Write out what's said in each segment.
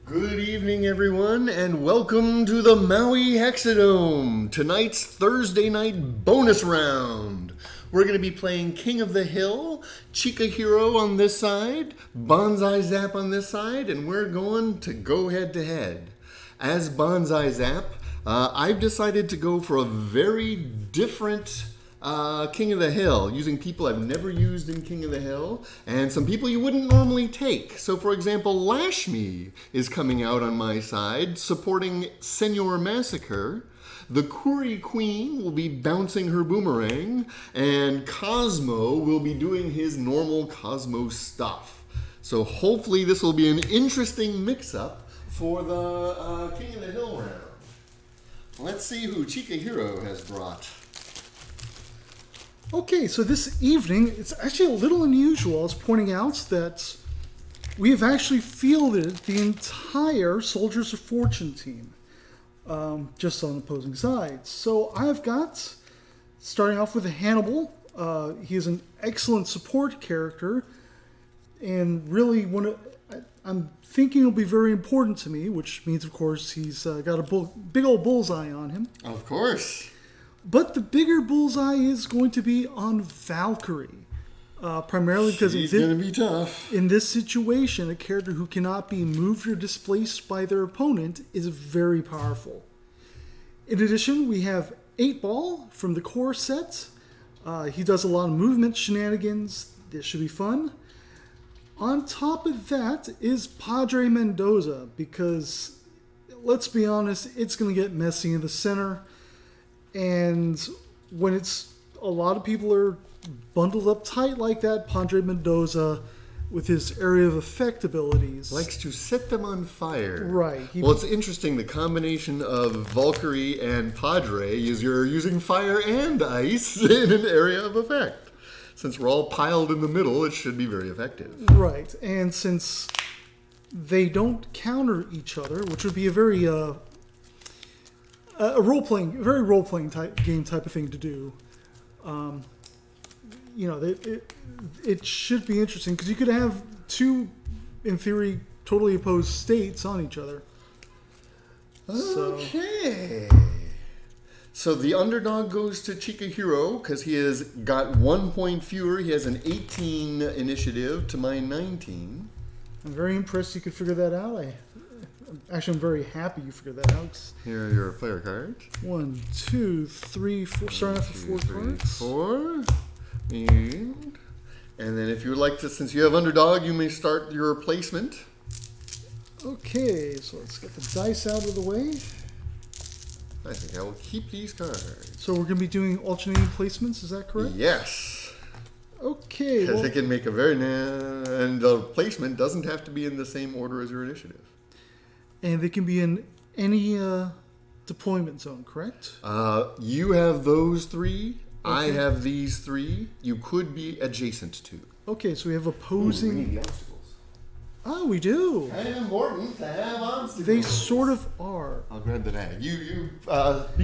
Good evening, everyone, and welcome to the Maui Hexadome, tonight's Thursday night bonus round. We're going to be playing King of the Hill, Chikahiro on this side, BanzaiZAP on this side, and we're going to go head-to-head. As BanzaiZAP, I've decided to go for a very different King of the Hill, using people I've never used in King of the Hill, and some people you wouldn't normally take. So, for example, Laxmee is coming out on my side, supporting Senor Massacre. The Koorie Queen will be bouncing her boomerang, and Kozmo will be doing his normal Kozmo stuff. So hopefully this will be an interesting mix-up for the King of the Hill round. Let's see who Chikahiro has brought. Okay, so this evening, it's actually a little unusual. I was pointing out that we have actually fielded the entire Soldiers of Fortune team, just on opposing sides. So I've got, starting off with Hannibal. He is an excellent support character, and really I'm thinking will be very important to me, which means, of course, he's got a big old bullseye on him. Of course. But the bigger bullseye is going to be on Valkyrie, primarily because she's going to be tough. In this situation, a character who cannot be moved or displaced by their opponent is very powerful. In addition, we have 8-Ball from the core set. He does a lot of movement shenanigans. This should be fun. On top of that is Padre Mendoza, because, let's be honest, it's going to get messy in the center. And when it's a lot of people are bundled up tight like that, Padre Mendoza, with his area of effect abilities, likes to set them on fire. Right. Well, it's interesting. The combination of Valkyrie and Padre is you're using fire and ice in an area of effect. Since we're all piled in the middle, it should be very effective. Right. And since they don't counter each other, which would be a very very role-playing game type of thing to do. It should be interesting because you could have two, in theory, totally opposed states on each other. Okay. So the underdog goes to Chikahiro because he has got 1 point fewer. He has an 18 initiative to my 19. I'm very impressed you could figure that out. Actually, I'm very happy you figured that out. Here are your player cards. 1, 2, 3, 4. Starting off with 4 cards. 4. And then if you would like to, since you have underdog, you may start your placement. Okay, so let's get the dice out of the way. I think I will keep these cards. So we're going to be doing alternating placements, is that correct? Yes. Okay. Because they can make a very... And the placement doesn't have to be in the same order as your initiative. And they can be in any deployment zone, correct? You have those 3. Okay. I have these 3. You could be adjacent to. Okay, so we have opposing... we need the obstacles. Oh, we do. And important to have obstacles. They sort of are. I'll grab the bag. You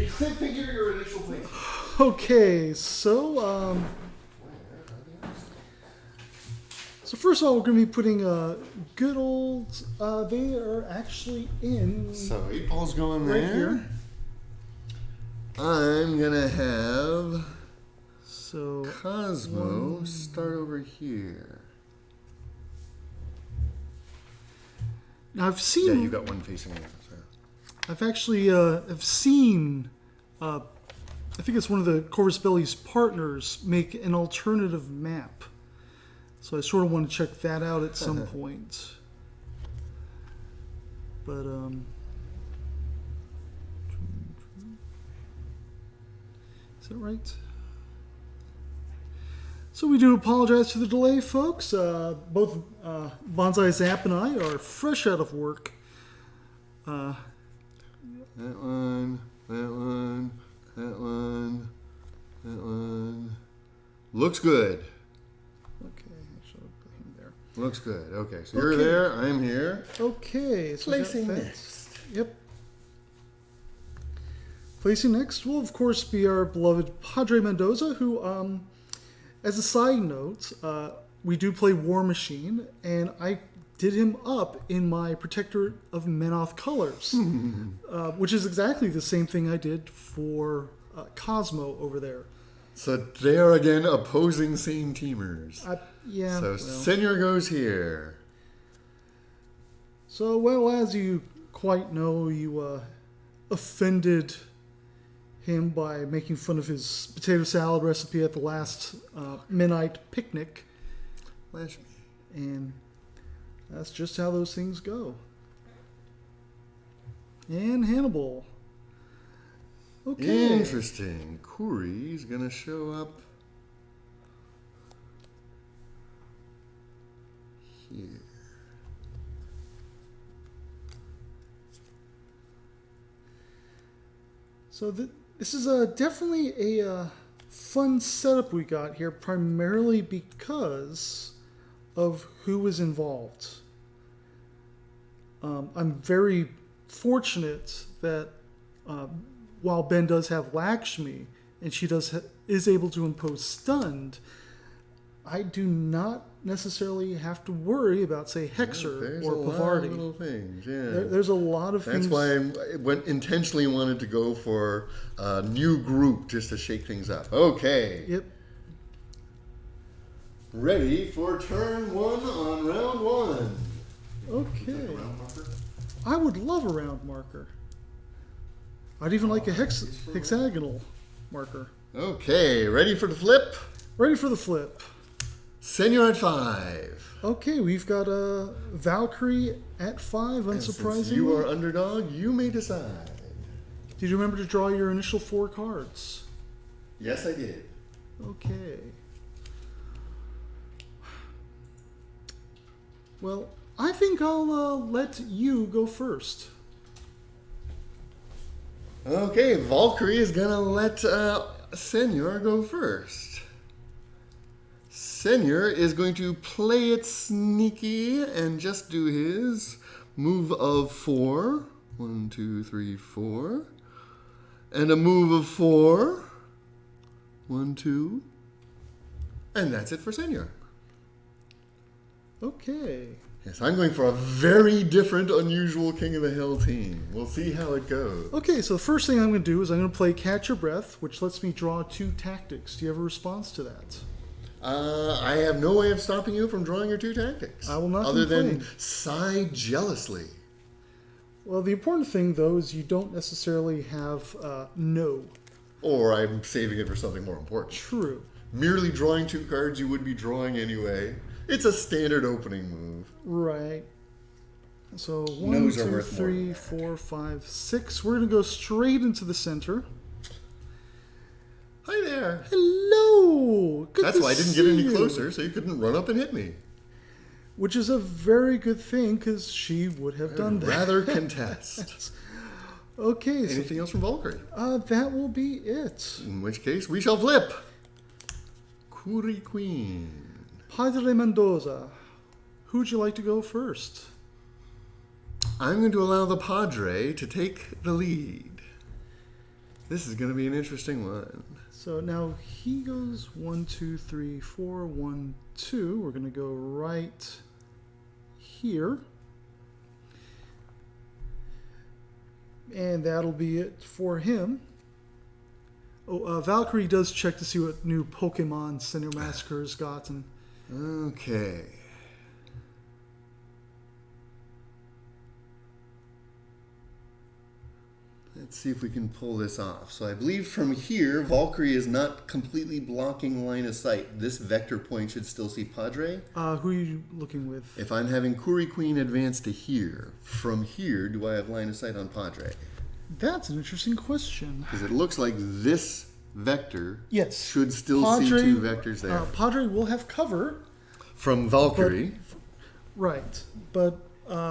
figure your initial place. Okay, so... So first of all, we're going to be putting good old... they are actually in... So 8-Ball's going right there. Here. I'm going to have... So... Kozmo start over here. Now I've seen... Yeah, you got one facing the other. So. I've actually have seen... I think it's one of the Corvus Belli's partners make an alternative map. So I sort of want to check that out at some point. But, is that right? So we do apologize for the delay, folks. Both BanzaiZAP and I are fresh out of work. That one, that one, that one, that one. Looks good. Looks good. Okay, so you're there. I'm here. Okay. So placing next. Yep. Placing next will, of course, be our beloved Padre Mendoza, who, as a side note, we do play War Machine, and I did him up in my Protector of Menoth colors, which is exactly the same thing I did for Kozmo over there. So they are again opposing same teamers. Yeah. So Senor goes here. So, well, as you quite know, you offended him by making fun of his potato salad recipe at the last midnight picnic. Laxmee. And that's just how those things go. And Hannibal. Okay. Interesting. Koorie's gonna show up here. So this is definitely a fun setup we got here, primarily because of who is involved. I'm very fortunate that while Ben does have Laxmee and she is able to impose stunned, I do not necessarily have to worry about, say, Hexer or Pavarti. There's a lot of little things, yeah. There's a lot of things. That's why I intentionally wanted to go for a new group just to shake things up. Okay. Yep. Ready for turn 1 on round 1. Okay. Round marker? I would love a round marker. I'd even like a hexagonal marker. Okay, ready for the flip? Ready for the flip. Senor at 5. Okay, we've got a Valkyrie at 5, And since unsurprisingly. you are underdog, you may decide. Did you remember to draw your initial 4 cards? Yes, I did. Okay. Well, I think I'll let you go first. Okay, Valkyrie is gonna let Senor go first. Senor is going to play it sneaky and just do his move of 4. 1, 2, 3, 4. And a move of 4. 1, 2. And that's it for Senor. Okay. Yes, I'm going for a very different, unusual King of the Hill team. We'll see how it goes. Okay, so the first thing I'm going to do is I'm going to play Catch Your Breath, which lets me draw 2 tactics. Do you have a response to that? I have no way of stopping you from drawing your 2 tactics. I will not Other complain. than sigh jealously. Well, the important thing, though, is you don't necessarily have no. Or I'm saving it for something more important. True. Merely drawing 2 cards you would be drawing anyway. It's a standard opening move. Right. So 1, No's are 2, worth more 3, than 4, 5, 6. We're going to go straight into the center. Hi there. Hello. Good That's to why I didn't see get any you. closer, so you couldn't run up and hit me. Which is a very good thing, because she would have done that. Rather contest. Okay. So, Anything else from Valkyrie? that will be it. In which case, we shall flip. Koorie Queen. Padre Mendoza, who'd you like to go first? I'm going to allow the Padre to take the lead. This is going to be an interesting one. So now he goes 1, 2, 3, 4, 1, 2. We're going to go right here. And that'll be it for him. Oh, Valkyrie does check to see what new Pokemon Senor Massacre has gotten. Okay. Let's see if we can pull this off. So I believe from here, Valkyrie is not completely blocking line of sight. This vector point should still see Padre. Who are you looking with? If I'm having Koorie Queen advance to here, from here, do I have line of sight on Padre? That's an interesting question. Because it looks like this vector Yes. should still see 2 vectors there. Padre will have cover. From Valkyrie, Right. But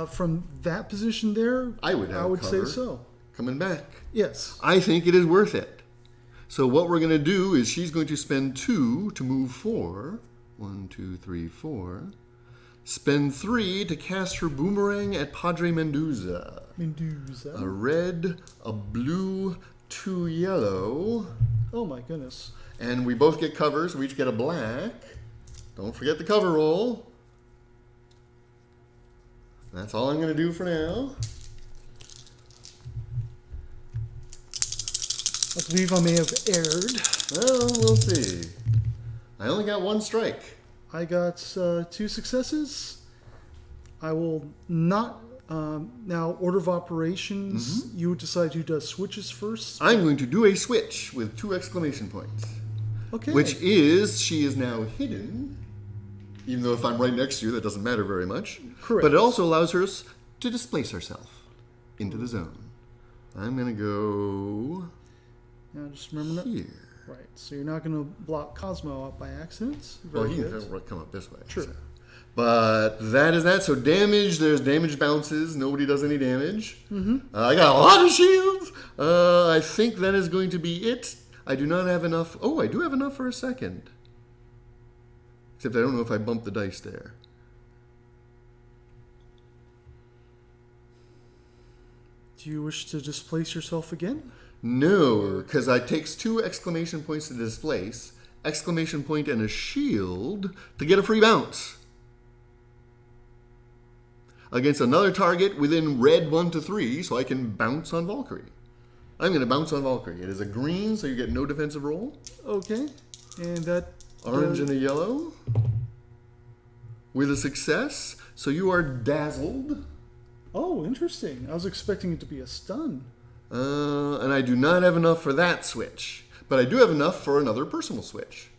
from that position there, I would have say cover. so. Coming back. Yes. I think it is worth it. So what we're going to do is she's going to spend 2 to move 4. 1, 2, 3, 4. Spend 3 to cast her boomerang at Padre Mendoza. A red, a blue, 2 yellow. Oh my goodness. And we both get covers. We each get a black. Don't forget the cover roll. That's all I'm going to do for now. I believe I may have erred. Well, we'll see. I only got one strike. I got 2 successes. I will not... now, order of operations, you decide who does switches first. I'm going to do a switch with 2 exclamation points. Okay. Which is, she is now hidden. Even though if I'm right next to you, that doesn't matter very much. Correct. But it also allows her to displace herself into the zone. I'm going to go Now, just remember that. here. Right, so you're not going to block Kozmo out by accident. Well, Very he good. can come up this way. True. So. But that is that. So damage, there's damage bounces. Nobody does any damage. I got a lot of shields. I think that is going to be it. I do not have enough. Oh, I do have enough for a second. Except I don't know if I bumped the dice there. Do you wish to displace yourself again? No, because it takes 2 exclamation points to displace, exclamation point and a shield to get a free bounce. Against another target within red 1 to 3, so I can bounce on Valkyrie. I'm going to bounce on Valkyrie. It is a green, so you get no defensive roll. Okay, and that... Orange and a yellow. With a success, so you are dazzled. Oh, interesting. I was expecting it to be a stun. And I do not have enough for that switch. But I do have enough for another personal switch.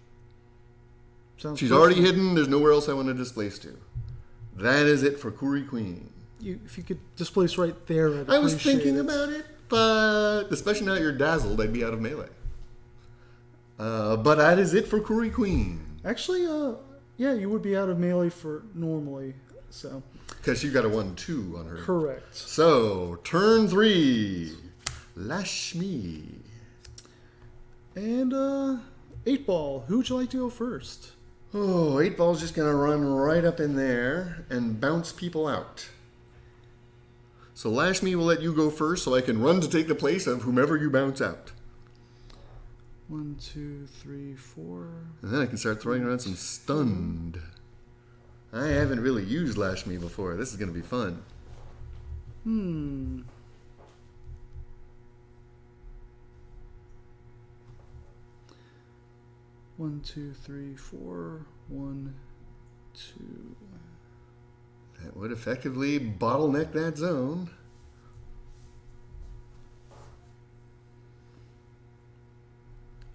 Sounds She's personal. already hidden. There's nowhere else I want to displace to. That is it for Koorie Queen. If you could displace right there, I'd I was appreciate thinking it. about it, but especially now that you're dazzled, I'd be out of melee. But that is it for Koorie Queen. Actually, yeah, you would be out of melee for normally, so... Because she got a 1-2 on her. Correct. So, turn 3. Laxmee. And, 8 Ball, who would you like to go first? Oh, 8 Ball's just going to run right up in there and bounce people out. So Laxmee will let you go first so I can run to take the place of whomever you bounce out. 1, 2, 3, 4. And then I can start throwing around some stunned. I haven't really used Laxmee before. This is going to be fun. 1, 2, 3, 4. 1, 2. That would effectively bottleneck that zone.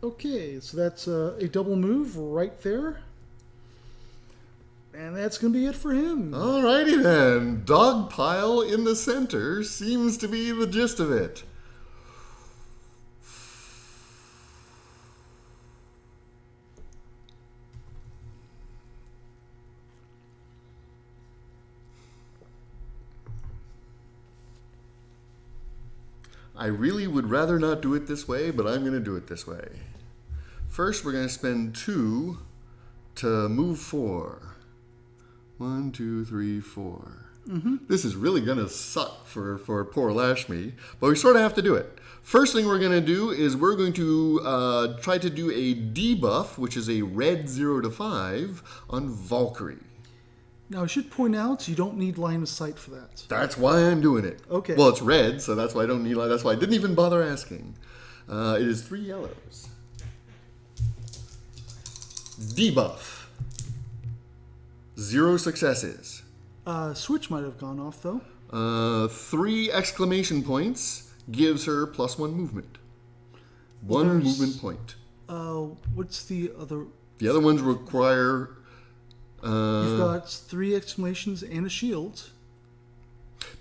Okay, so that's a double move right there. And that's going to be it for him. Alrighty then. Dog pile in the center seems to be the gist of it. I really would rather not do it this way, but I'm going to do it this way. First, we're going to spend 2 to move 4. 1, 2, 3, 4. This is really going to suck for poor Laxmee, but we sort of have to do it. First thing we're going to do is we're going to try to do a debuff, which is a red 0 to 5 on Valkyrie. Now, I should point out you don't need line of sight for that. That's why I'm doing it. Okay. Well, it's red, so that's why I don't need. That's why I didn't even bother asking. It is 3 yellows. Debuff. 0 successes. Switch might have gone off, though. 3 exclamation points gives her +1 movement. One movement point. What's the other? The other ones require. You've got 3 exclamations and a shield.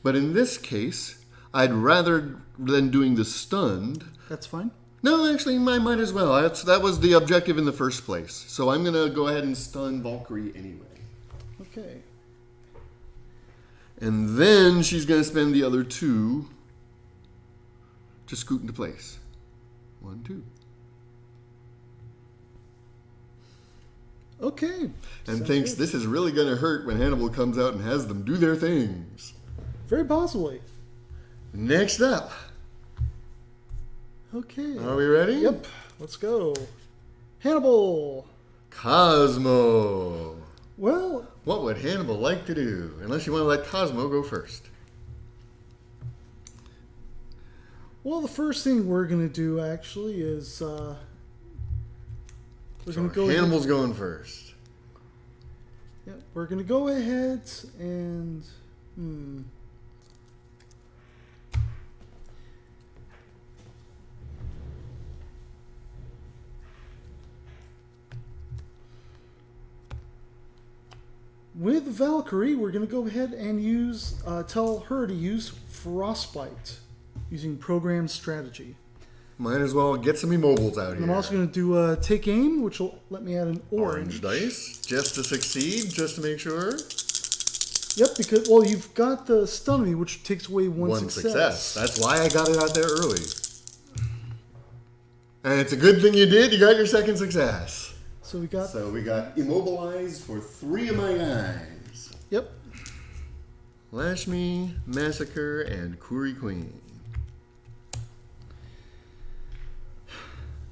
But in this case, I'd rather than doing the stunned. That's fine. No, actually, I might as well. That was the objective in the first place. So I'm going to go ahead and stun Valkyrie anyway. Okay. And then she's going to spend the other 2 to scoot into place. 1, 2. Okay. And Sounds thinks good. this is really going to hurt when Hannibal comes out and has them do their things. Very possibly. Next up. Okay. Are we ready? Yep. Let's go. Hannibal. Kozmo. Well, What would Hannibal like to do? Unless you want to let Kozmo go first. well, the first thing we're going to do actually is we're going to go. Hannibal's going first. Yeah, we're going to go ahead and. With Valkyrie, we're going to go ahead and tell her to use Frostbite using program strategy. Might as well get some immobiles out And here. I'm also going to do Take Aim, which will let me add an Orange dice, just to succeed, just to make sure. Yep, because, well, you've got the Stun Me, which takes away one success. That's why I got it out there early. And it's a good thing you did. You got your second success. So we got immobilized for 3 of my guys. Yep. Laxmee, Massacre, and Koorie Queen.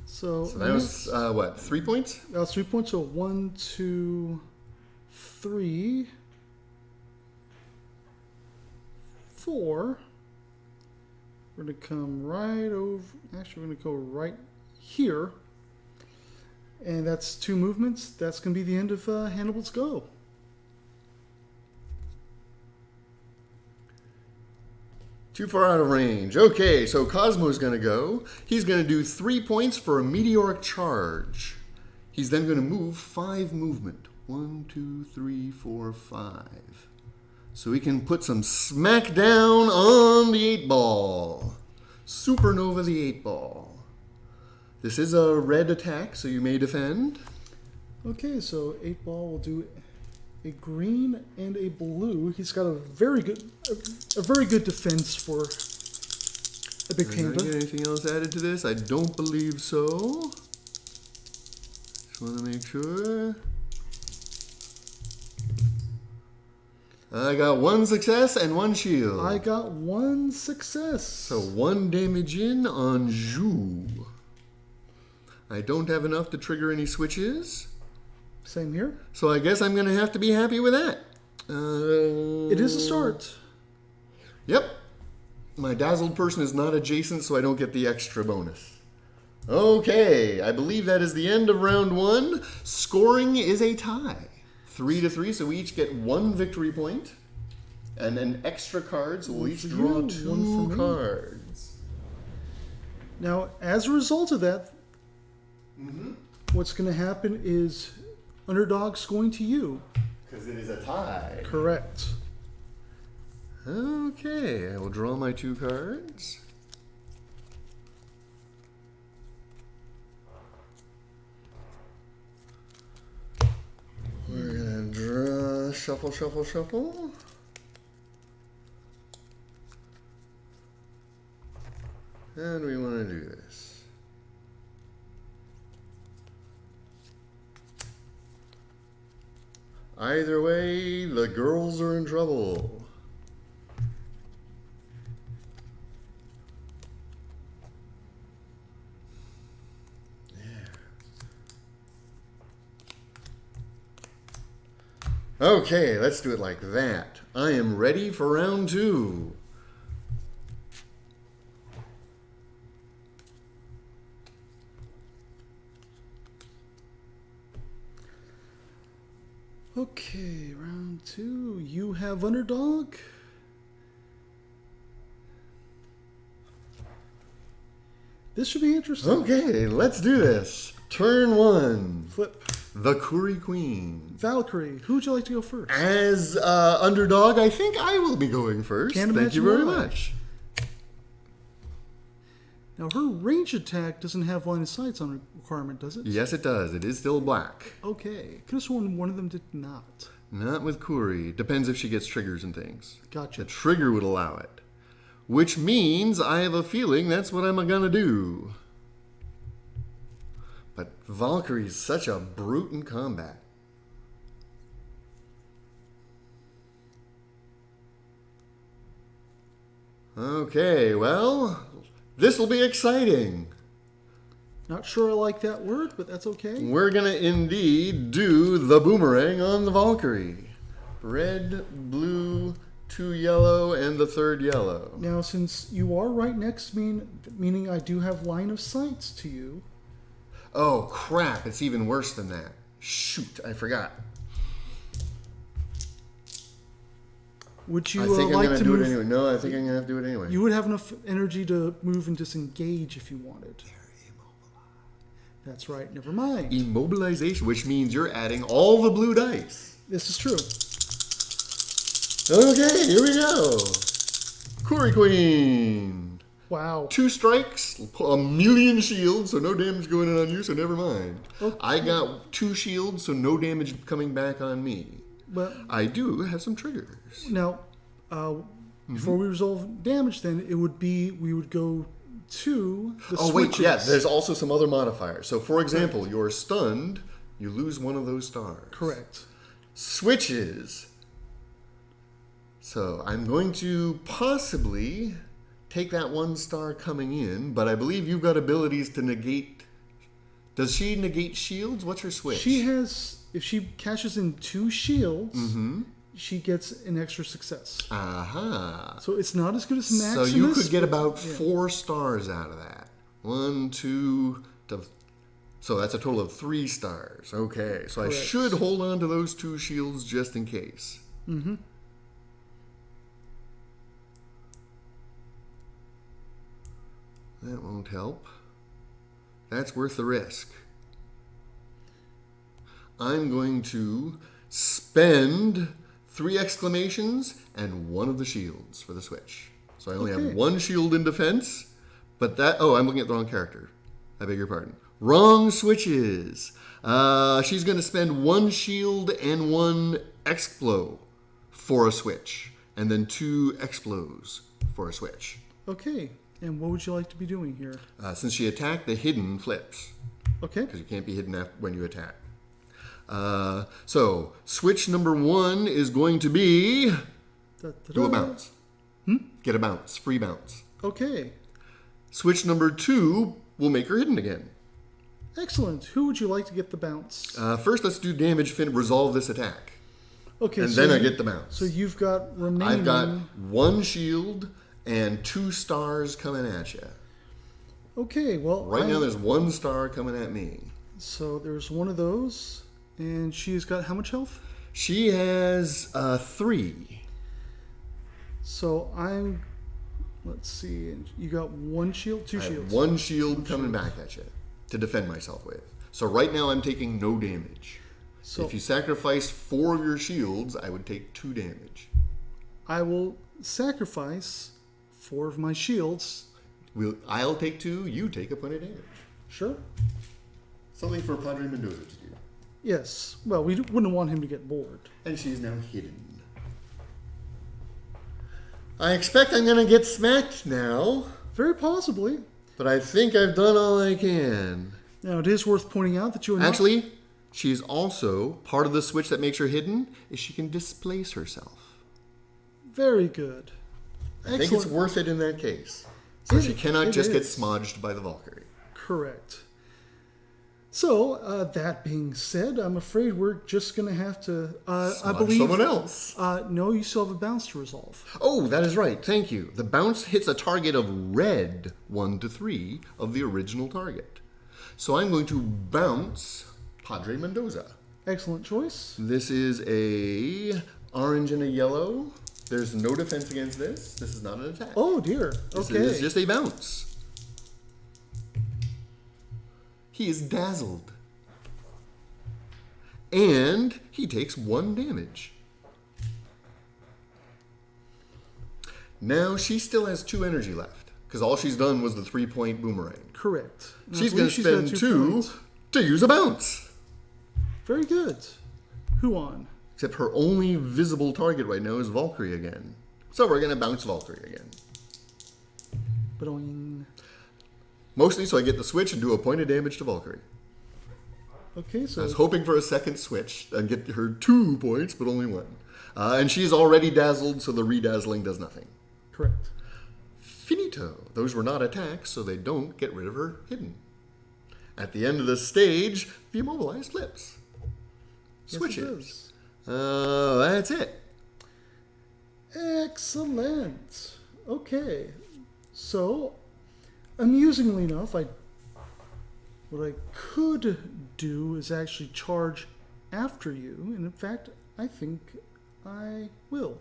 So that was, what, 3 points? That was 3 points. So 1, 2, 3, 4. We're going to come right over. Actually, we're going to go right here. And that's 2 movements. That's going to be the end of Hannibal's go. Too far out of range. Okay, so Kozmo's going to go. He's going to do 3 points for a meteoric charge. He's then going to move 5 movement. 1, 2, 3, 4, 5. So he can put some smack down on the 8-ball. Supernova the 8-ball. This is a red attack, so you may defend. Okay, so 8-ball will do a green and a blue. He's got a very good defense for a big panda. Did I get anything else added to this? I don't believe so. Just want to make sure. I got 1 success and 1 shield. I got 1 success. So 1 damage in on Zhu. I don't have enough to trigger any switches. Same here. So I guess I'm going to have to be happy with that. It is a start. Yep. My dazzled person is not adjacent, so I don't get the extra bonus. Okay, I believe that is the end of round 1. Scoring is a tie. 3-3, so we each get 1 victory point. And an extra card, so we'll each draw 2 cards. Now, as a result of that, what's going to happen is underdog's going to you. Because it is a tie. Correct. Okay, I will draw my 2 cards. We're going to draw, shuffle, shuffle, shuffle. And we want to do this. Either way, the girls are in trouble. Okay, let's do it like that. I am ready for round 2. Okay, round 2. You have underdog. This should be interesting. Okay, let's do this. Turn 1. Flip. The Koorie Queen. Valkyrie, who would you like to go first? As underdog, I think I will be going first. Can't Thank you imagine very why. much. Now, her range attack doesn't have line of sight on requirement, does it? Yes, it does. It is still black. Okay. Could have sworn one of them did not. Not with Koorie. Depends if she gets triggers and things. Gotcha. The trigger would allow it. Which means I have a feeling that's what I'm going to do. But Valkyrie's such a brute in combat. Okay, well, this will be exciting. Not sure I like that word, but that's okay. We're going to indeed do the boomerang on the Valkyrie. Red, blue, 2 yellow, and the 3rd yellow. Now, since you are right next to me, meaning I do have line of sight to you. Oh, crap. It's even worse than that. Shoot, I forgot. Would you I think I'm like going to to do move? it anyway. No, I think I'm going to have to do it anyway. You would have enough energy to move and disengage if you wanted. That's right. Never mind. Immobilization, which means you're adding all the blue dice. This is true. Okay, here we go. Koorie Queen. Wow. 2 strikes, a million shields, so no damage going in on you, so never mind. Okay. I got 2 shields, so no damage coming back on me. But I do have some triggers. now, before we resolve damage, then it would be we would go to the Oh, switches. wait, yeah, there's also some other modifiers. So, for example, you're stunned, you lose one of those stars. Correct. Switches. So, I'm going to possibly take that 1 star coming in, but I believe you've got abilities to negate. Does she negate shields? What's her switch? She has, if she cashes in 2 shields, she gets an extra success. Aha. So it's not as good as Maximus. So you could get about 4 stars out of that. 1, 2, so that's a total of 3 stars. Okay, so Correct. I should hold on to those 2 shields just in case. Mm-hmm. That won't help. That's worth the risk. I'm going to spend 3 exclamations and 1 of the shields for the switch. So I only have 1 shield in defense, but that... Oh, I'm looking at the wrong character. I beg your pardon. Wrong switches. She's going to spend 1 shield and 1 explo for a switch, and then 2 explos for a switch. Okay. And what would you like to be doing here? Since she attacked, the hidden flips. Okay. Because you can't be hidden when you attack. So, switch number 1 is going to be... Do a bounce. Get a bounce. Free bounce. Okay. Switch number 2 will make her hidden again. Excellent. Who would you like to get the bounce? First, let's do damage, resolve this attack. Okay. And then I get the bounce. So you've got remaining... I've got 1 shield and 2 stars coming at you. Okay, well... Right now, there's 1 star coming at me. So there's 1 of those. And she's got how much health? She has 3. So I'm... Let's see. You got 1 shield? 2 I have shields. 1 shield coming back at you to defend myself with. So right now I'm taking no damage. So if you sacrifice 4 of your shields, I would take 2 damage. I will sacrifice 4 of my shields. I'll take 2, you take a point of damage. Sure. Something for Padre Mendoza to do. Yes. Well, we wouldn't want him to get bored. And she's now hidden. I expect I'm going to get smacked now, Very possibly. but I think I've done all I can. Now, it is worth pointing out that you are not... Actually, she's also, part of the switch that makes her hidden is she can displace herself. Very good. I think it's worth it in that case. So she cannot just get smudged by the Valkyrie. Correct. So, that being said, I'm afraid we're just going to have to... I believe someone else. No, you still have a bounce to resolve. Oh, that is right. Thank you. The bounce hits a target of red 1 to 3 of the original target. So I'm going to bounce Padre Mendoza. Excellent choice. This is a orange and a yellow. There's no defense against this. This is not an attack. Oh, dear. This Okay. is just a bounce. He is dazzled. And he takes 1 damage. Now she still has 2 energy left. Because all she's done was the 3-point boomerang. Correct. And I She's going to believe spend got 2 points. to use a bounce. Very good. Who on? Except her only visible target right now is Valkyrie again. So we're going to bounce Valkyrie again. Boing. Mostly so I get the switch and do a point of damage to Valkyrie. Okay, I so... was hoping for a second switch and get her 2 points, but only 1. And she's already dazzled, so the redazzling does nothing. Correct. Finito. Those were not attacks, so they don't get rid of her hidden. At the end of the stage, the immobilized flips. Yes, Switches. That's it. Excellent. Okay. So, amusingly enough, what I could do is actually charge after you, and in fact, I think I will.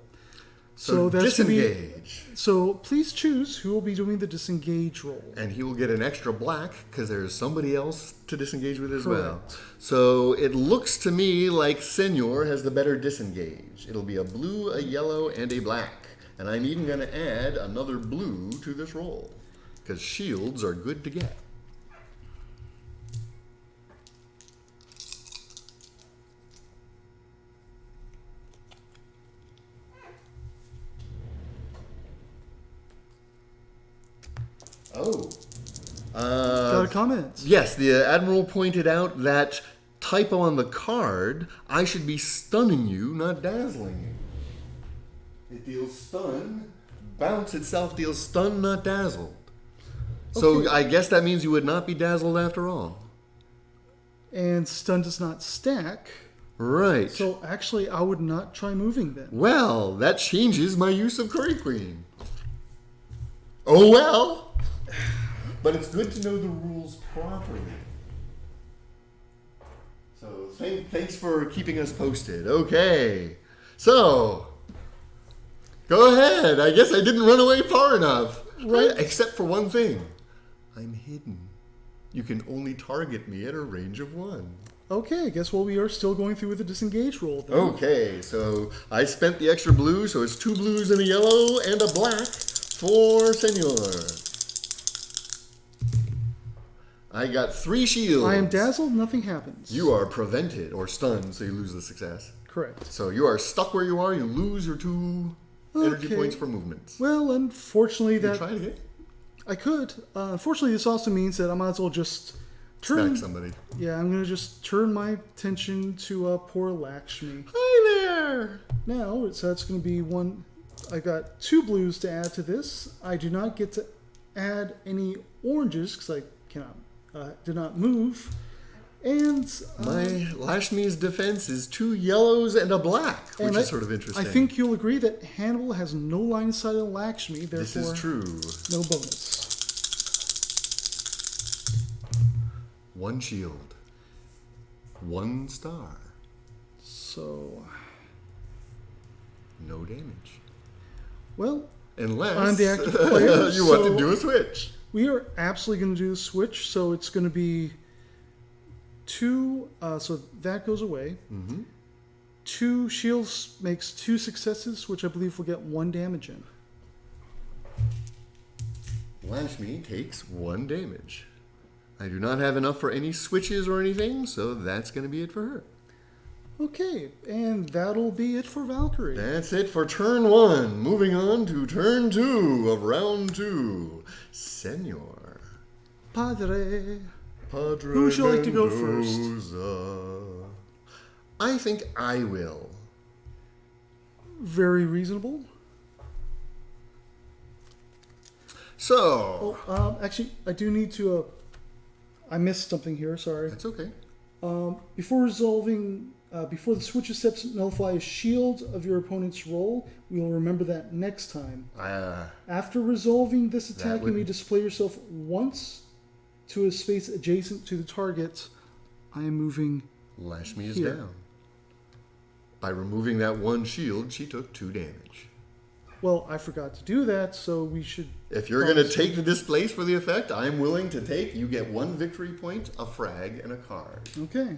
So that's gonna disengage. So please choose who will be doing the disengage roll. And he will get an extra black because there's somebody else to disengage with as well. Correct. So it looks to me like Senor has the better disengage. It'll be a blue, a yellow, and a black. And I'm even going to add another blue to this roll because shields are good to get. Oh. Got a comment? Yes, the Admiral pointed out that typo on the card, I should be stunning you, not dazzling you. It deals stun. Bounce itself deals stun, not dazzled. So Okay. I guess that means you would not be dazzled after all. And stun does not stack. Right. So actually, I would not try moving then. Well, that changes my use of Koorie Queen. Oh well. But it's good to know the rules properly. So thanks for keeping us posted. Okay. So, go ahead. I guess I didn't run away far enough. Right. Except for one thing. I'm hidden. You can only target me at a range of 1. Okay, I guess we are still going through with the disengage roll then. Okay, so I spent the extra blue, so it's 2 blues and a yellow and a black for Senor. I got 3 shields. I am dazzled, nothing happens. You are prevented or stunned, so you lose the success. Correct. So you are stuck where you are. You lose your 2 energy Okay. points for movements. Well, unfortunately, You try it again. I could. Unfortunately, this also means that I might as well just turn. Smack somebody. Yeah, I'm gonna just turn my attention to poor Laxmee. Hi there. Now, so that's gonna be 1. I got 2 blues to add to this. I do not get to add any oranges because I cannot. Did not move. And My Laxmee's defense is 2 yellows and a black, which is sort of interesting. I think you'll agree that Hannibal has no line of sight on Laxmee, therefore this is true. no bonus. 1 shield. 1 star. So, No damage. well, Unless I'm the active player, you want to so- do a switch. we are absolutely going to do the switch. So it's going to be 2. So that goes away. Mm-hmm. 2 shields makes 2 successes, which I believe will get 1 damage in. Laxmee takes 1 damage. I do not have enough for any switches or anything, so that's going to be it for her. Okay, and that'll be it for Valkyrie. That's it for turn 1. Moving on to turn 2 of round 2. Senor. Padre. Padre Who would you like to go first? Mendoza. I think I will. Very reasonable. So, Actually, I do need to. I missed something here. Sorry. that's okay. Before resolving, before the switch of steps nullify a shield of your opponent's roll, we will remember that next time. After resolving this attack, you may display yourself once to a space adjacent to the target. I am moving. Laxmee is Here. down. By removing that 1 shield, she took 2 damage. Well, I forgot to do that, so we should. If you're going to take the displace for the effect, I'm willing to take. You get 1 victory point, a frag, and a card. Okay.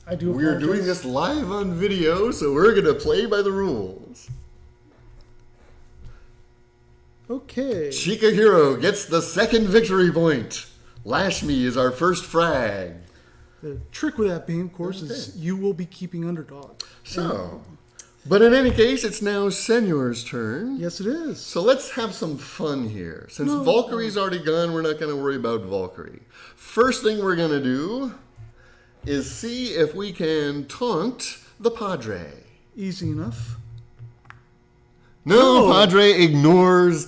I do. We're apologize. doing this live on video, so we're going to play by the rules. Okay. Chikahiro gets the 2nd victory point. Laxmee is our first frag. The trick with that being, of course, is you will be keeping underdog. So, but in any case, it's now Senor's turn. Yes, it is. So let's have some fun here. Since Valkyrie's already gone, we're not going to worry about Valkyrie. First thing we're going to do is see if we can taunt the Padre. Easy enough. No, Padre ignores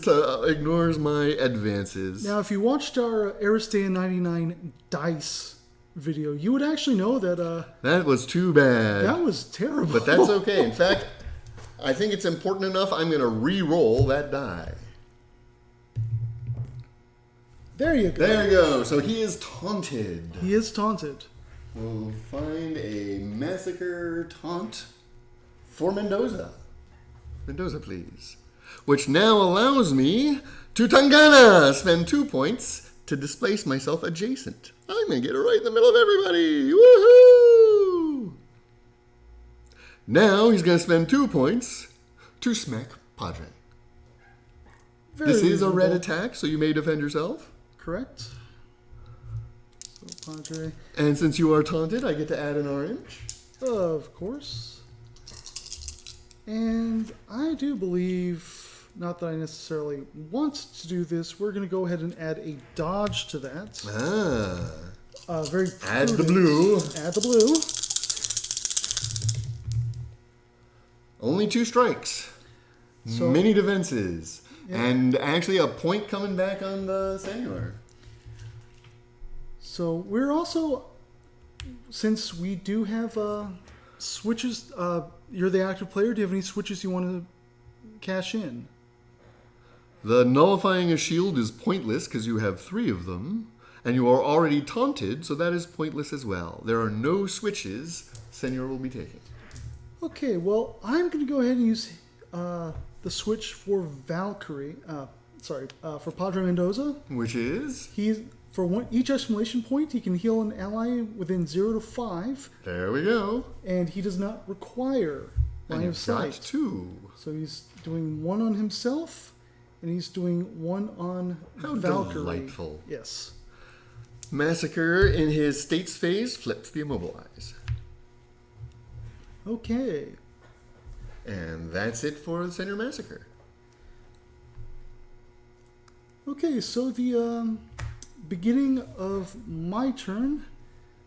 my advances. Now, if you watched our Aristeia 99 dice video, you would actually know that... that was too bad. That was terrible. But that's okay. In fact, I think it's important enough, I'm going to re-roll that die. There you go. There you go. So he is taunted. He is taunted. We'll find a massacre taunt for Mendoza. Mendoza, please. Which now allows me to Tangana. Spend 2 points to displace myself adjacent. I'm going to get it right in the middle of everybody. Woohoo! Now he's going to spend 2 points to smack Padre. This is a red attack, so you may defend yourself. Correct. So, Padre. And since you are taunted, I get to add an orange. Of course. And I do believe, not that I necessarily want to do this, we're going to go ahead and add a dodge to that. Very prudent. Add the blue. Add the blue. Only 2 strikes. So, many defenses. Yeah. And actually a point coming back on the Senor. So we're also, since we do have switches, you're the active player, do you have any switches you want to cash in? The nullifying a shield is pointless because you have 3 of them. And you are already taunted, so that is pointless as well. There are no switches Senor will be taking. Okay, well, I'm going to go ahead and use the switch for Valkyrie. For Padre Mendoza. Which is? For each exclamation point, he can heal an ally within 0 to 5. There we go. And he does not require line of sight. Got 2. So he's doing 1 on himself, and he's doing 1 on Valkyrie. Delightful. Yes. Massacre in his states phase flips the immobilize. Okay. And that's it for the Senor Massacre. Okay, so the beginning of my turn,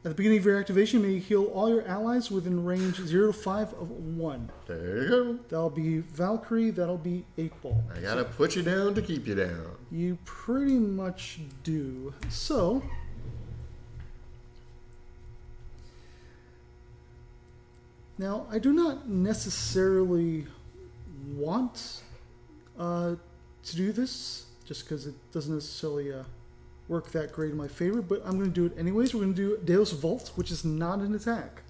at the beginning of your activation, you may heal all your allies within range 0 to 5 of 1. There you go. That'll be Valkyrie, that'll be 8 Ball. I gotta put you down to keep you down. You pretty much do. So, now I do not necessarily want to do this, just because it doesn't necessarily work that great in my favor, but I'm going to do it anyways. We're going to do Deus Vult, which is not an attack.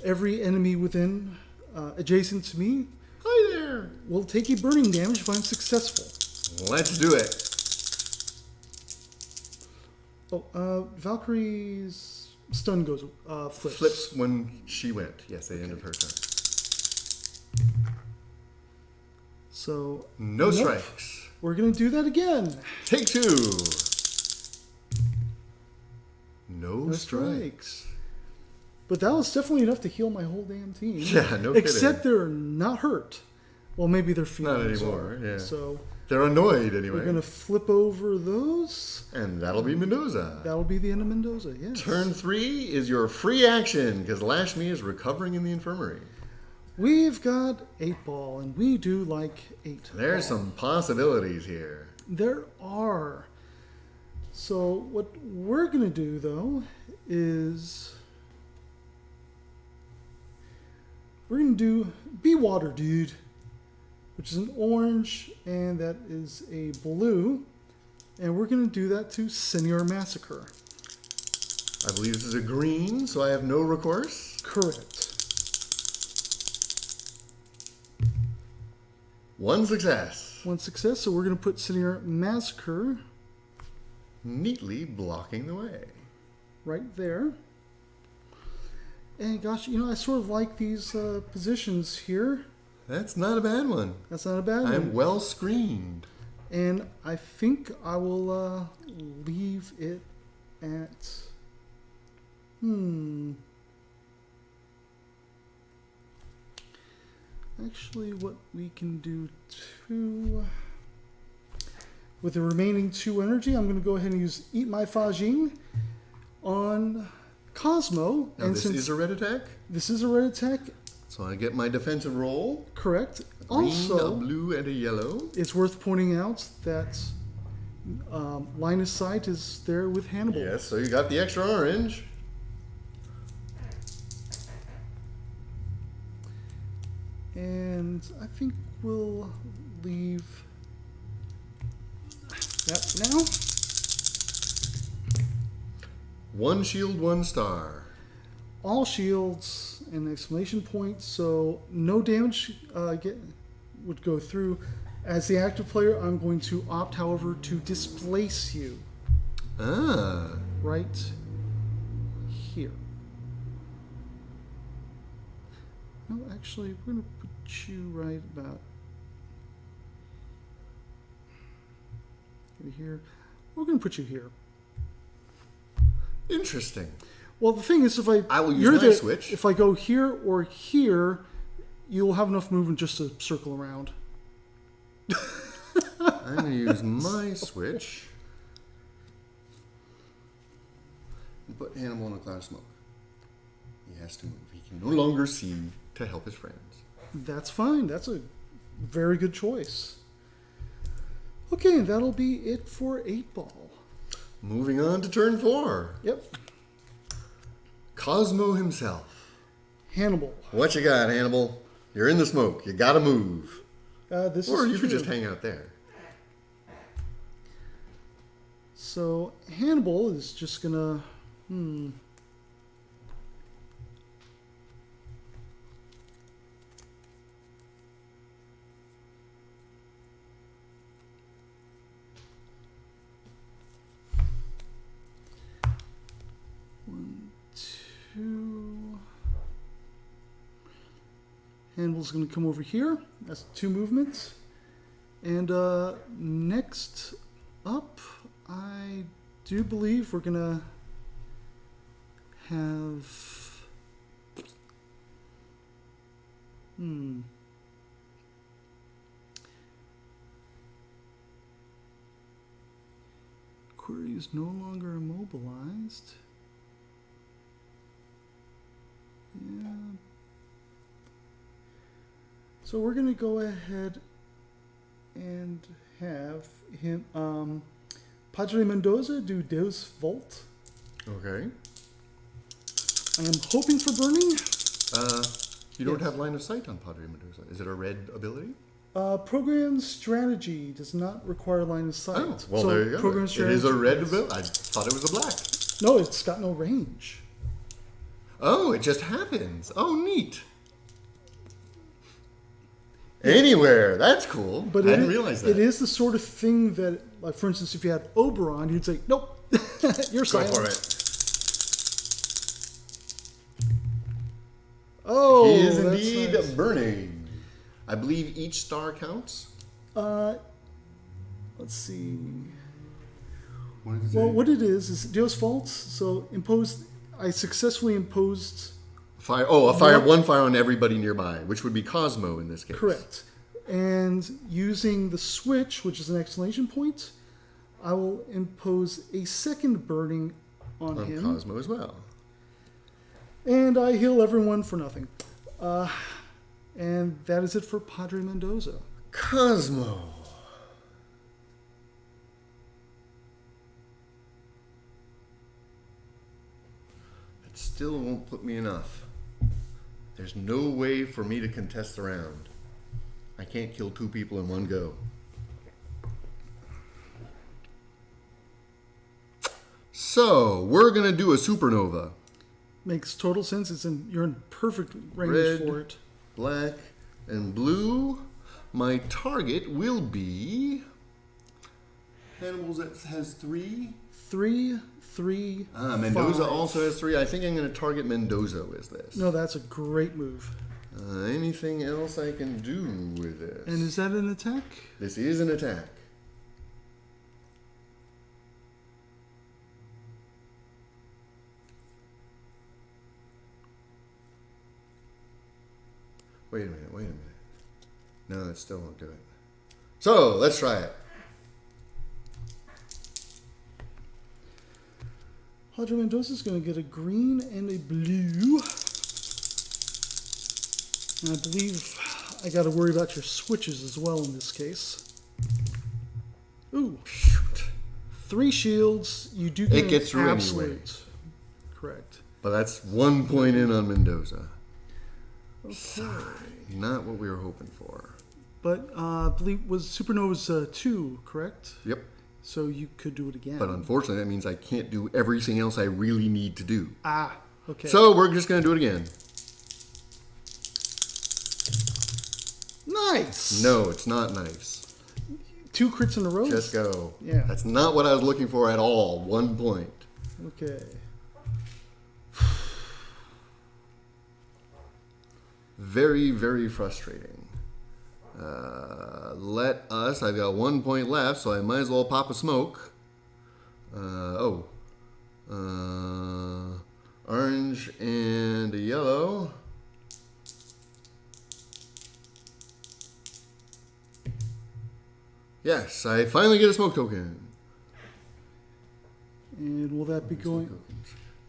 Every enemy within, adjacent to me, Hi there. will take a burning damage if I'm successful. Let's do it. Oh, Valkyrie's stun goes, flips. Flips when she went. Yes, the end of her turn. So, No strikes. We're going to do that again. Take 2. No strikes. But that was definitely enough to heal my whole damn team. Yeah, no Except kidding. they're not hurt. Well, maybe their feelings Not anymore, are. yeah. So They're annoyed anyway. we're going to flip over those. And that'll be Mendoza. That'll be the end of Mendoza, yes. Turn 3 is your free action because Laxmee is recovering in the infirmary. We've got 8 Ball, and we do like 8 There's some possibilities here. There are. So what we're going to do, though, is we're going to do Be Water Dude, which is an orange, and that is a blue. And we're going to do that to Senor Massacre. I believe this is a green, so I have no recourse. Correct. 1 success. 1 success, so we're going to put Senor Massacre Neatly blocking the way. right there. And gosh, I sort of like these positions here. That's not a bad one. That's not a bad one. I'm well screened. And I think I will leave it at... Actually, what we can do too... With the remaining 2 energy, I'm going to go ahead and use Eat My Fajin on Kozmo. Now, this is a red attack? This is a red attack. So I get my defensive roll. Correct. A green, Also, a blue, and a yellow. it's worth pointing out that line of sight is there with Hannibal. Yes, so you got the extra orange. And I think we'll leave that for now. 1 shield, 1 star. All shields and exclamation point, so no damage would go through. As the active player, I'm going to opt, however, to displace you. Ah. Right here. No, actually, we're going to put you right about here. We're going to put you here. Interesting. Well, the thing is, if I will use my switch. If I go here or here, you'll have enough movement just to circle around. I'm going to use my switch. And put Hannibal in a cloud of smoke. He has to move. He can no longer see to help his friends. That's fine. That's a very good choice. Okay, that'll be it for 8-ball. Moving on to turn 4. Yep. Kozmo himself. Hannibal. What you got, Hannibal? You're in the smoke. You gotta move. This Or is you could true. just hang out there. So Hannibal is just gonna One, two. Hannibal's gonna come over here. That's 2 movements. And next up, I do believe we're gonna have Koorie is no longer immobilized. Yeah. So we're gonna go ahead and have him Padre Mendoza do Deus Volt. Okay. I am hoping for burning. You don't Yes. have line of sight on Padre Mendoza. Is it a red ability? Program strategy does not require line of sight. Oh, well, So there you go. program It strategy, is a red yes. ability. I thought it was a black. No, it's got no range. Oh, it just happens. Oh, neat. Anywhere. That's cool. But I didn't realize that. It is the sort of thing that, like, for instance, if you had Oberon, you'd say, nope, you're Go silent. for it. Oh, He is that's indeed nice. burning. I believe each star counts. Let's see. What is Well, what it is Deus Faults. So I successfully imposed. Fire. Oh, one fire on everybody nearby, which would be Kozmo in this case. Correct. And using the switch, which is an exclamation point, I will impose a second burning on him. Kozmo as well. And I heal everyone for nothing. And that is it for Padre Mendoza. Kozmo. It still won't put me enough. There's no way for me to contest the round. I can't kill 2 people in one go. So, we're going to do a supernova. Makes total sense. You're in perfect range Red. for it. Black and blue. My target will be Hannibal that has 3. 3, 3. Mendoza 5. also has 3. I think I'm going to target Mendoza with this. No, that's a great move. Anything else I can do with this? And is that an attack? This is an attack. Wait a minute. No, it still won't do it. So, let's try it. Padre Mendoza's going to get a green and a blue. And I believe I got to worry about your switches as well in this case. Ooh. Shoot. 3 shields. You do get It gets an through absolute. anyway. Correct. But that's 1 point in on Mendoza. Okay. Not what we were hoping for. But I believe was Supernova's 2, correct? Yep. So you could do it again. But unfortunately, that means I can't do everything else I really need to do. Ah, okay. So we're just going to do it again. Nice. No, it's not nice. 2 crits in a row. Just go. Yeah. That's not what I was looking for at all. 1 point. Okay. Very, very frustrating. I've got 1 point left, so I might as well pop a smoke. Orange and a yellow. Yes, I finally get a smoke token. And will that be going?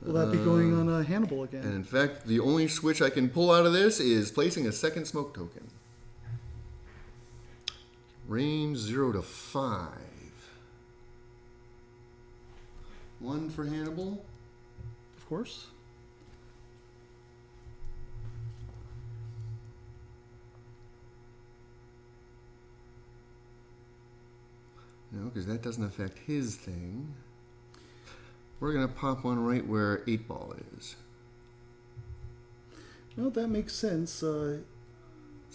Will that be going on Hannibal again? And in fact, the only switch I can pull out of this is placing a second smoke token. Range 0 to 5. 1 for Hannibal. Of course. No, because that doesn't affect his thing. We're going to pop one right where 8 ball is. No, that makes sense. So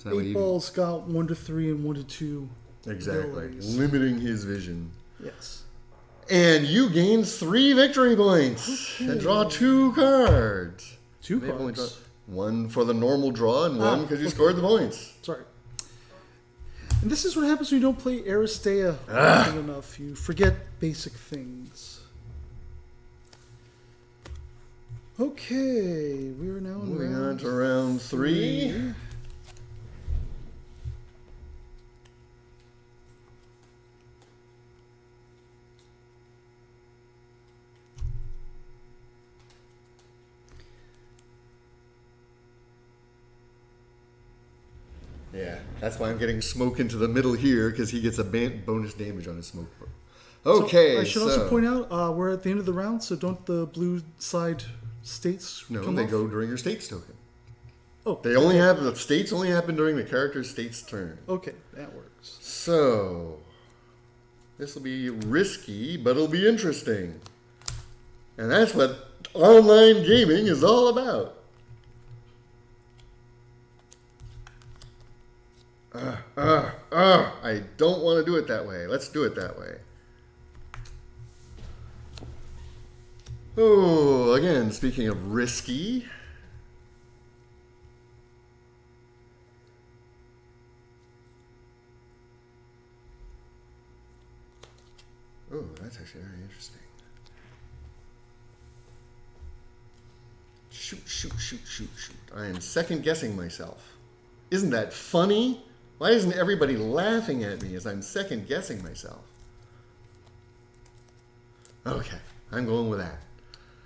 that way 8 ball's got 1 to 3 and 1 to 2. Exactly. abilities. Limiting his vision. Yes. And you gain 3 victory points. Okay. And draw 2 cards. 2 They've only cards. drawn 1 for the normal draw and 1 because you okay. scored the points. Sorry. And this is what happens when you don't play Aristeia often enough. You forget basic things. Okay, we are now in Moving round on to round 3. Yeah, that's why I'm getting smoke into the middle here, because he gets a bonus damage on his smoke. Okay, so I should also point out we're at the end of the round, so don't the blue side states No, come they off? go during your states token. Oh, They only happen. The states only happen during the character's state's turn. okay, that works. So this will be risky, but it'll be interesting, and that's what online gaming is all about. I don't want to do it that way. Let's do it that way. Oh, again, speaking of risky. Oh, that's actually very interesting. Shoot, shoot, shoot, shoot, shoot. I am second guessing myself. Isn't that funny? Why isn't everybody laughing at me as I'm second guessing myself? Okay, I'm going with that.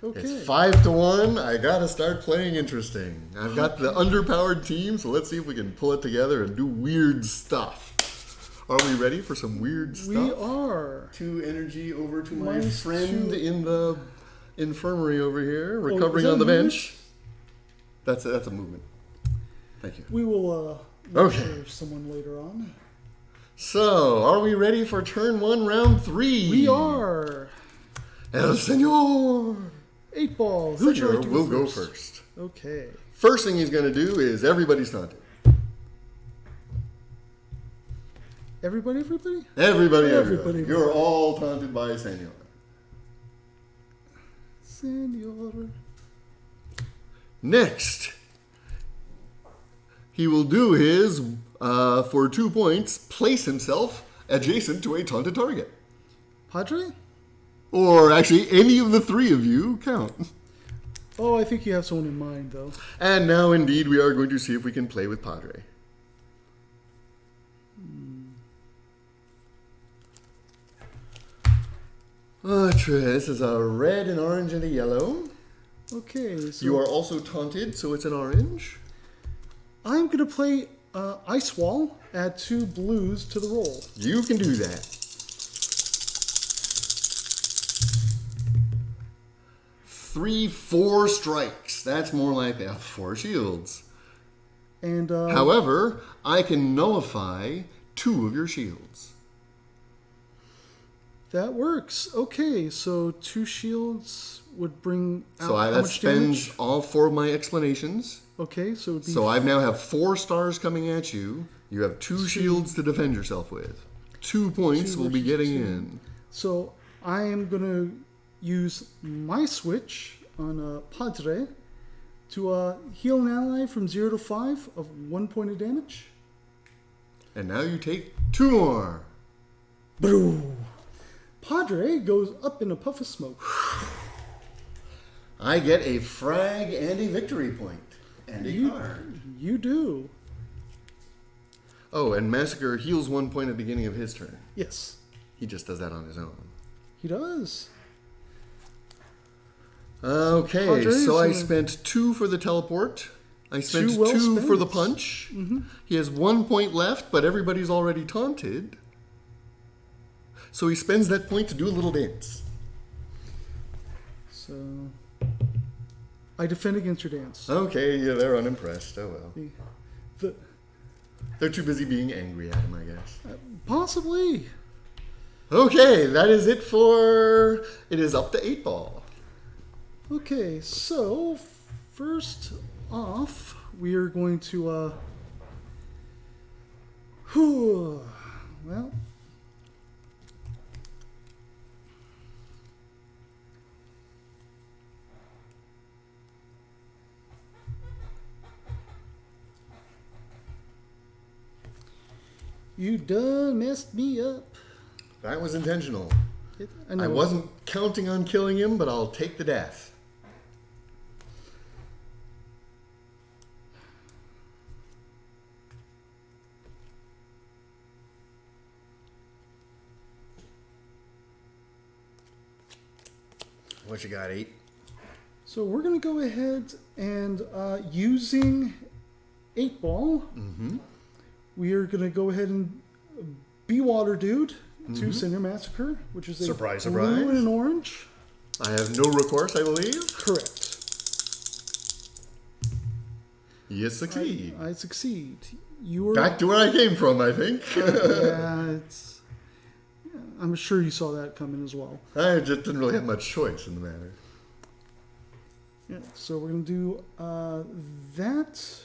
Okay. It's 5 to 1. I gotta start playing interesting. I've got the underpowered team, so let's see if we can pull it together and do weird stuff. Are we ready for some weird stuff? We are. 2 energy over to my Minus friend 2. in the infirmary over here, recovering that on the a movement? bench. That's a movement. Thank you. We will Okay. lecture someone later on. So, are we ready for turn 1, round 3? We are. El Senor! 8 ball. Who'd you like Senor to will go first? first. Okay. First thing he's going to do is everybody's taunted. Everybody? Everybody. You're all taunted by Senor. Senor. Next, he will do his, for 2 points, place himself adjacent to a taunted target. Padre? Or actually, any of the 3 of you count. Oh, I think you have someone in mind, though. And now, indeed, we are going to see if we can play with Padre. This is a red, an orange, and a yellow. Okay, so You are also taunted, so it's an orange. I'm going to play Ice Wall, add 2 blues to the roll. You can do that. 3, 4 strikes. That's more like that. 4 shields. And However, I can nullify 2 of your shields. that works. Okay, so 2 shields would bring out So how that much spends damage? all 4 of my explanations. Okay, so it would be So I now have 4 stars coming at you. You have 2 shields to defend yourself with. 2 points will be getting in. So I am going to use my switch on Padre to heal an ally from 0 to 5 of 1 point of damage. And now you take 2 more. Boo! Padre goes up in a puff of smoke. I get a frag and a victory point. And a card. You do. Oh, and Massacre heals 1 point at the beginning of his turn. Yes, He just does that on his own. he does. Okay, Padre's so I gonna- spent 2 for the teleport. I spent 2 well for the spent. punch. He has 1 point left, but everybody's already taunted. So he spends that point to do a little dance. So I defend against your dance. Okay, yeah, they're unimpressed. Oh well. The, They're too busy being angry at him, I guess. possibly. Okay, that is it for... It is up to 8 ball. Okay, so first off, we are going to well, you done messed me up. That was intentional. I know. I wasn't counting on killing him, but I'll take the death. What you got, 8? So we're going to go ahead and using 8 ball, we are going to go ahead and be Water Dude to Senor Massacre, which is a Surprise, blue surprise. and an orange. I have no recourse, I believe. Correct. You succeed. I succeed. You are Back to where I came from, I think. yeah, I'm sure you saw that coming as well. I just didn't really have much choice in the matter. Yeah, so we're going to do that.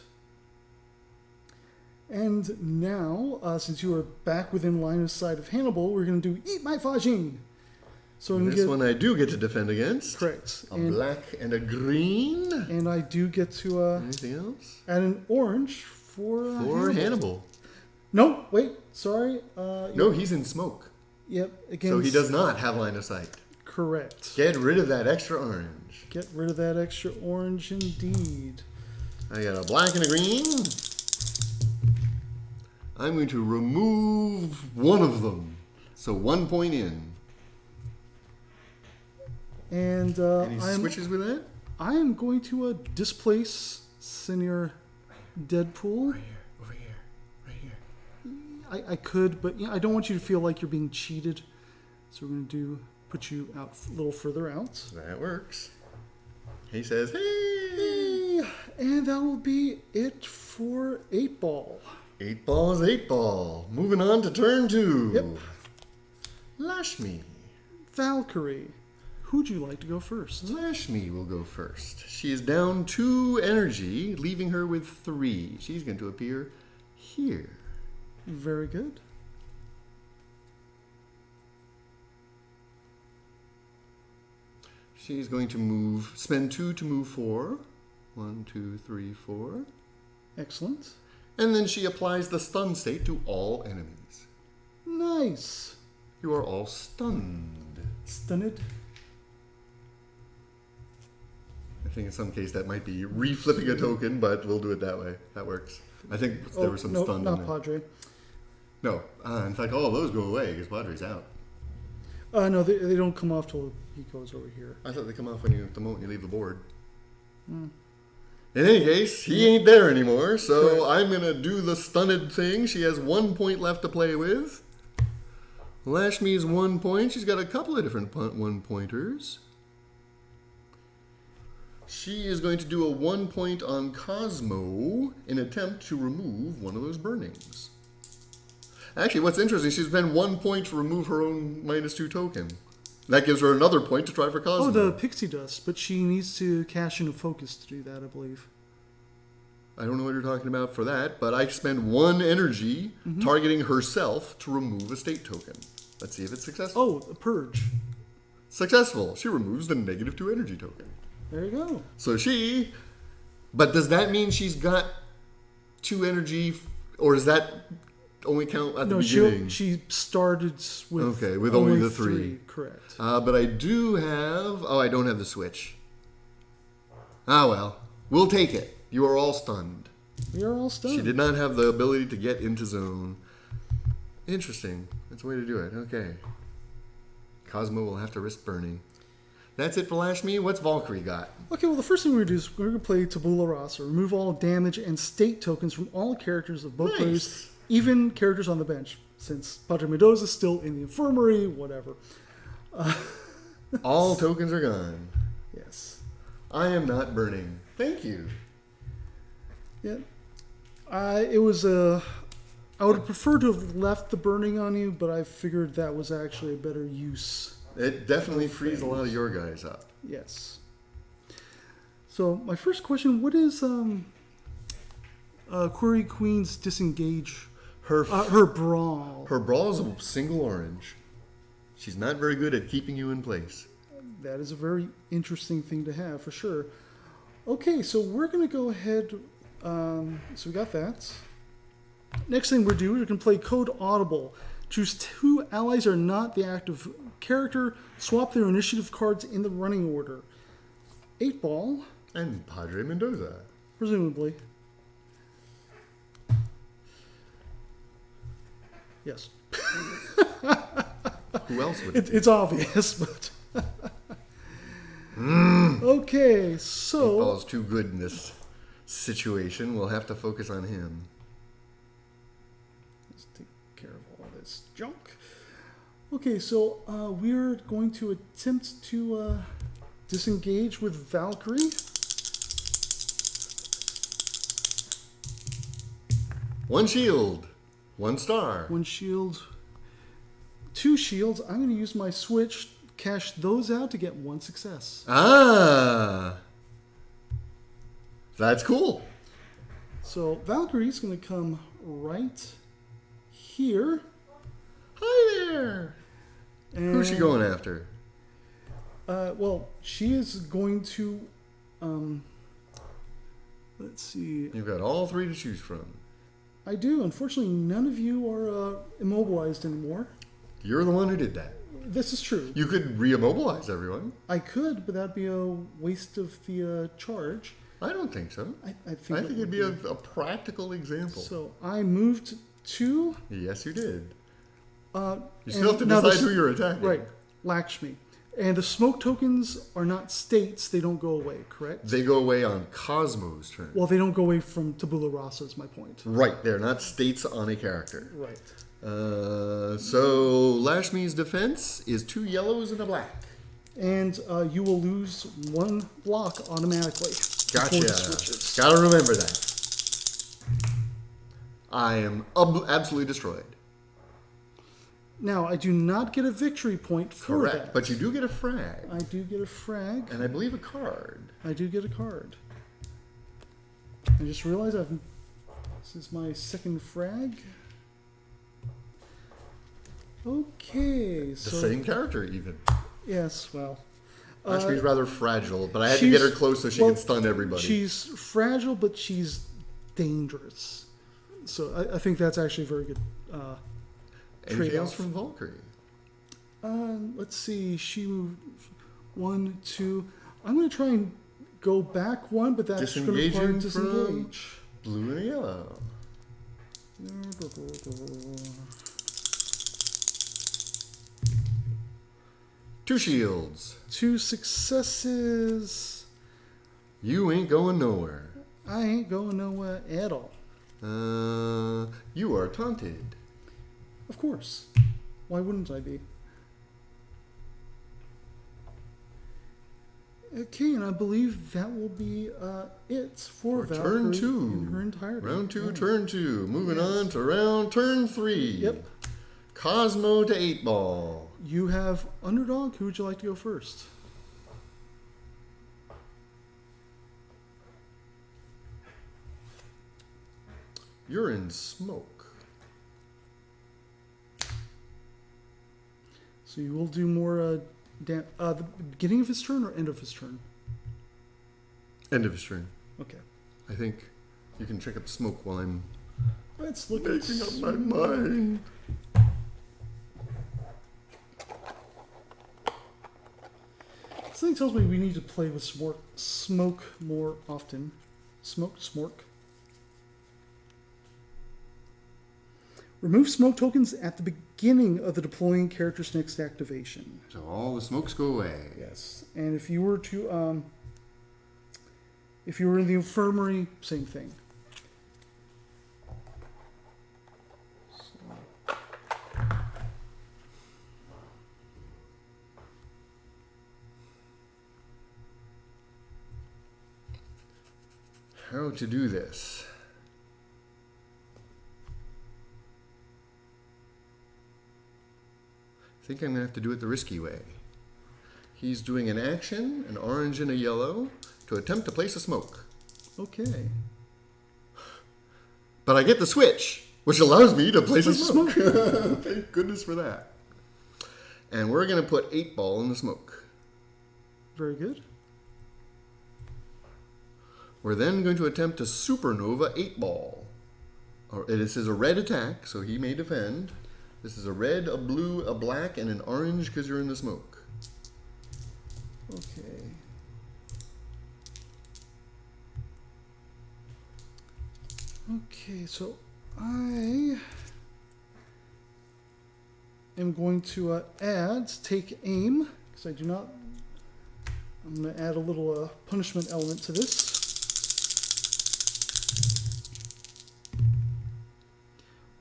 And now, since you are back within line of sight of Hannibal, we're going to do Eat My Fajin. So I'm This gonna one I do get to defend against. correct. A black and a green. And I do get to Anything else? add an orange for For Hannibal. No, wait, sorry. No, he's in smoke. Yep, against... So he does not have line of sight. Correct. Get rid of that extra orange. Get rid of that extra orange indeed. I got a black and a green. I'm going to remove one of them. So 1 point in. And Any switches with that? I am going to displace Senor Deadpool. Right here, over here, right here. I could, but I don't want you to feel like you're being cheated. So we're going to put you out a little further out. That works. He says, hey! Hey, and that will be it for 8 ball. 8 ball is 8 ball. Moving on to turn 2. Yep. Laxmee. Valkyrie, who'd you like to go first? Laxmee will go first. She is down 2 energy, leaving her with 3. She's going to appear here. Very good. She's going to spend 2 to move 4. 1, 2, 3, 4. Excellent. And then she applies the stun state to all enemies. Nice. You are all stunned. Stunned. I think in some case that might be reflipping a token, but we'll do it that way. That works. I think there was some no, stun in not there. Padre. No, in fact, all of those go away because Padre's out. No, they don't come off till he goes over here. I thought they come off the moment you leave the board. In any case, he ain't there anymore, so Correct. I'm going to do the stunned thing. She has 1 point left to play with. Laxmee's 1 point. She's got a couple of different one-pointers. She is going to do a 1 point on Kozmo in an attempt to remove one of those burnings. Actually, what's interesting, she's spent 1 point to remove her own -2 token. That gives her another point to try for Kozmo. Oh, the pixie dust, but she needs to cash in a focus to do that, I believe. I don't know what you're talking about for that, but I spend 1 energy targeting herself to remove a state token. Let's see if it's successful. Oh, the purge. Successful. She removes the -2 energy token. There you go. So but does that mean she's got 2 energy, or does that only count at the beginning? She started with with only the 3. Correct. But I do have, I don't have the switch. Ah, well, we'll take it. You are all stunned. We are all stunned. She did not have the ability to get into zone. Interesting. That's a way to do it. Okay. Kozmo will have to risk burning. That's it for Laxmee. What's Valkyrie got? Okay, well, the first thing we're going to do is we're going to play Tabula Rasa. Remove all damage and state tokens from all characters of both players, even characters on the bench, since Padre Mendoza is still in the infirmary, whatever. All tokens are gone. Yes. I am not burning. Thank you. Yeah. It was I would have preferred to have left the burning on you, but I figured that was actually a better use. It definitely frees a lot of your guys up. Yes. So my first question: what is Koorie Queen's disengage? Her brawl. Her brawl is a single orange. She's not very good at keeping you in place. That is a very interesting thing to have for sure. Okay, so we're gonna go ahead. So we got that. Next thing we're doing, we're gonna play Code Audible. Choose 2 allies are not the active character. Swap their initiative cards in the running order. 8 ball, And Padre Mendoza. presumably. Yes. Who else would it be? It's obvious, but... Okay, so... Ball's too good in this situation. We'll have to focus on him. Let's take care of all this junk. Okay, so we're going to attempt to disengage with Valkyrie. 1 shield. 1 star. 1 shield. 2 shields. I'm going to use my switch, cash those out to get 1 success. Ah. That's cool. So Valkyrie's going to come right here. Hi there. And, Who's she going after? well, she is going to... let's see. You've got all 3 to choose from. I do. Unfortunately, none of you are immobilized anymore. You're the one who did that. This is true. You could re-immobilize everyone. I could, but that'd be a waste of the charge. I don't think so. I think it'd be a practical example. So I moved 2. Yes, you did. You You still have to decide who you're attacking. Right, Laxmee. And the smoke tokens are not states; they don't go away. Correct? They go away on Kozmo's turn. Well, they don't go away from Tabula Rasa. Is my point. Right, they're not states on a character. Right. So Laxmee's defense is 2 yellows and a black. And you will lose 1 block automatically. before the switches. Gotta remember that. I am absolutely destroyed. Now, I do not get a victory point for Correct, that. but you do get a frag. I do get a frag. And I believe a card. I do get a card. I just realized this is my 2nd frag. Okay, The so same character, even. yes, well, Laxmee's rather fragile, but I had to get her close so she can stun everybody. She's fragile, but she's dangerous. So I think that's actually a very good Anything else trade-off. from Valkyrie? Let's see. She moved 1, 2. I'm going to try and go back 1, but that's going to require Disengaging from disengage. blue and yellow. 2 shields. 2 successes. You ain't going nowhere. I ain't going nowhere at all. You are taunted. Of course. Why wouldn't I be? Okay, and I believe that will be it for Valkyrie turn 2. in her entirety. Round 2, Yeah. turn 2. Moving on to turn 3. Yep. Kozmo to 8 ball. You have underdog. Who would you like to go first? You're in smoke. So you will do more the beginning of his turn or end of his turn? End of his turn. Okay. I think you can check up smoke while I'm Let's look making at up my mind. Something tells me we need to play with smoke more often. Smork. Remove smoke tokens at the beginning of the deploying character's next activation. So all the smokes go away. Yes, and if you were to, if you were in the infirmary, same thing. How to do this? I think I'm going to have to do it the risky way. He's doing an action, an orange and a yellow, to attempt to place a smoke. Okay. But I get the switch, which allows me to place a smoke. Thank goodness for that. And we're going to put 8 ball in the smoke. Very good. We're then going to attempt a supernova 8 ball. This is a red attack, so he may defend. This is a red, a blue, a black, and an orange because you're in the smoke. Okay. Okay, so I am going to take aim, because I do not, I'm going to add a little punishment element to this.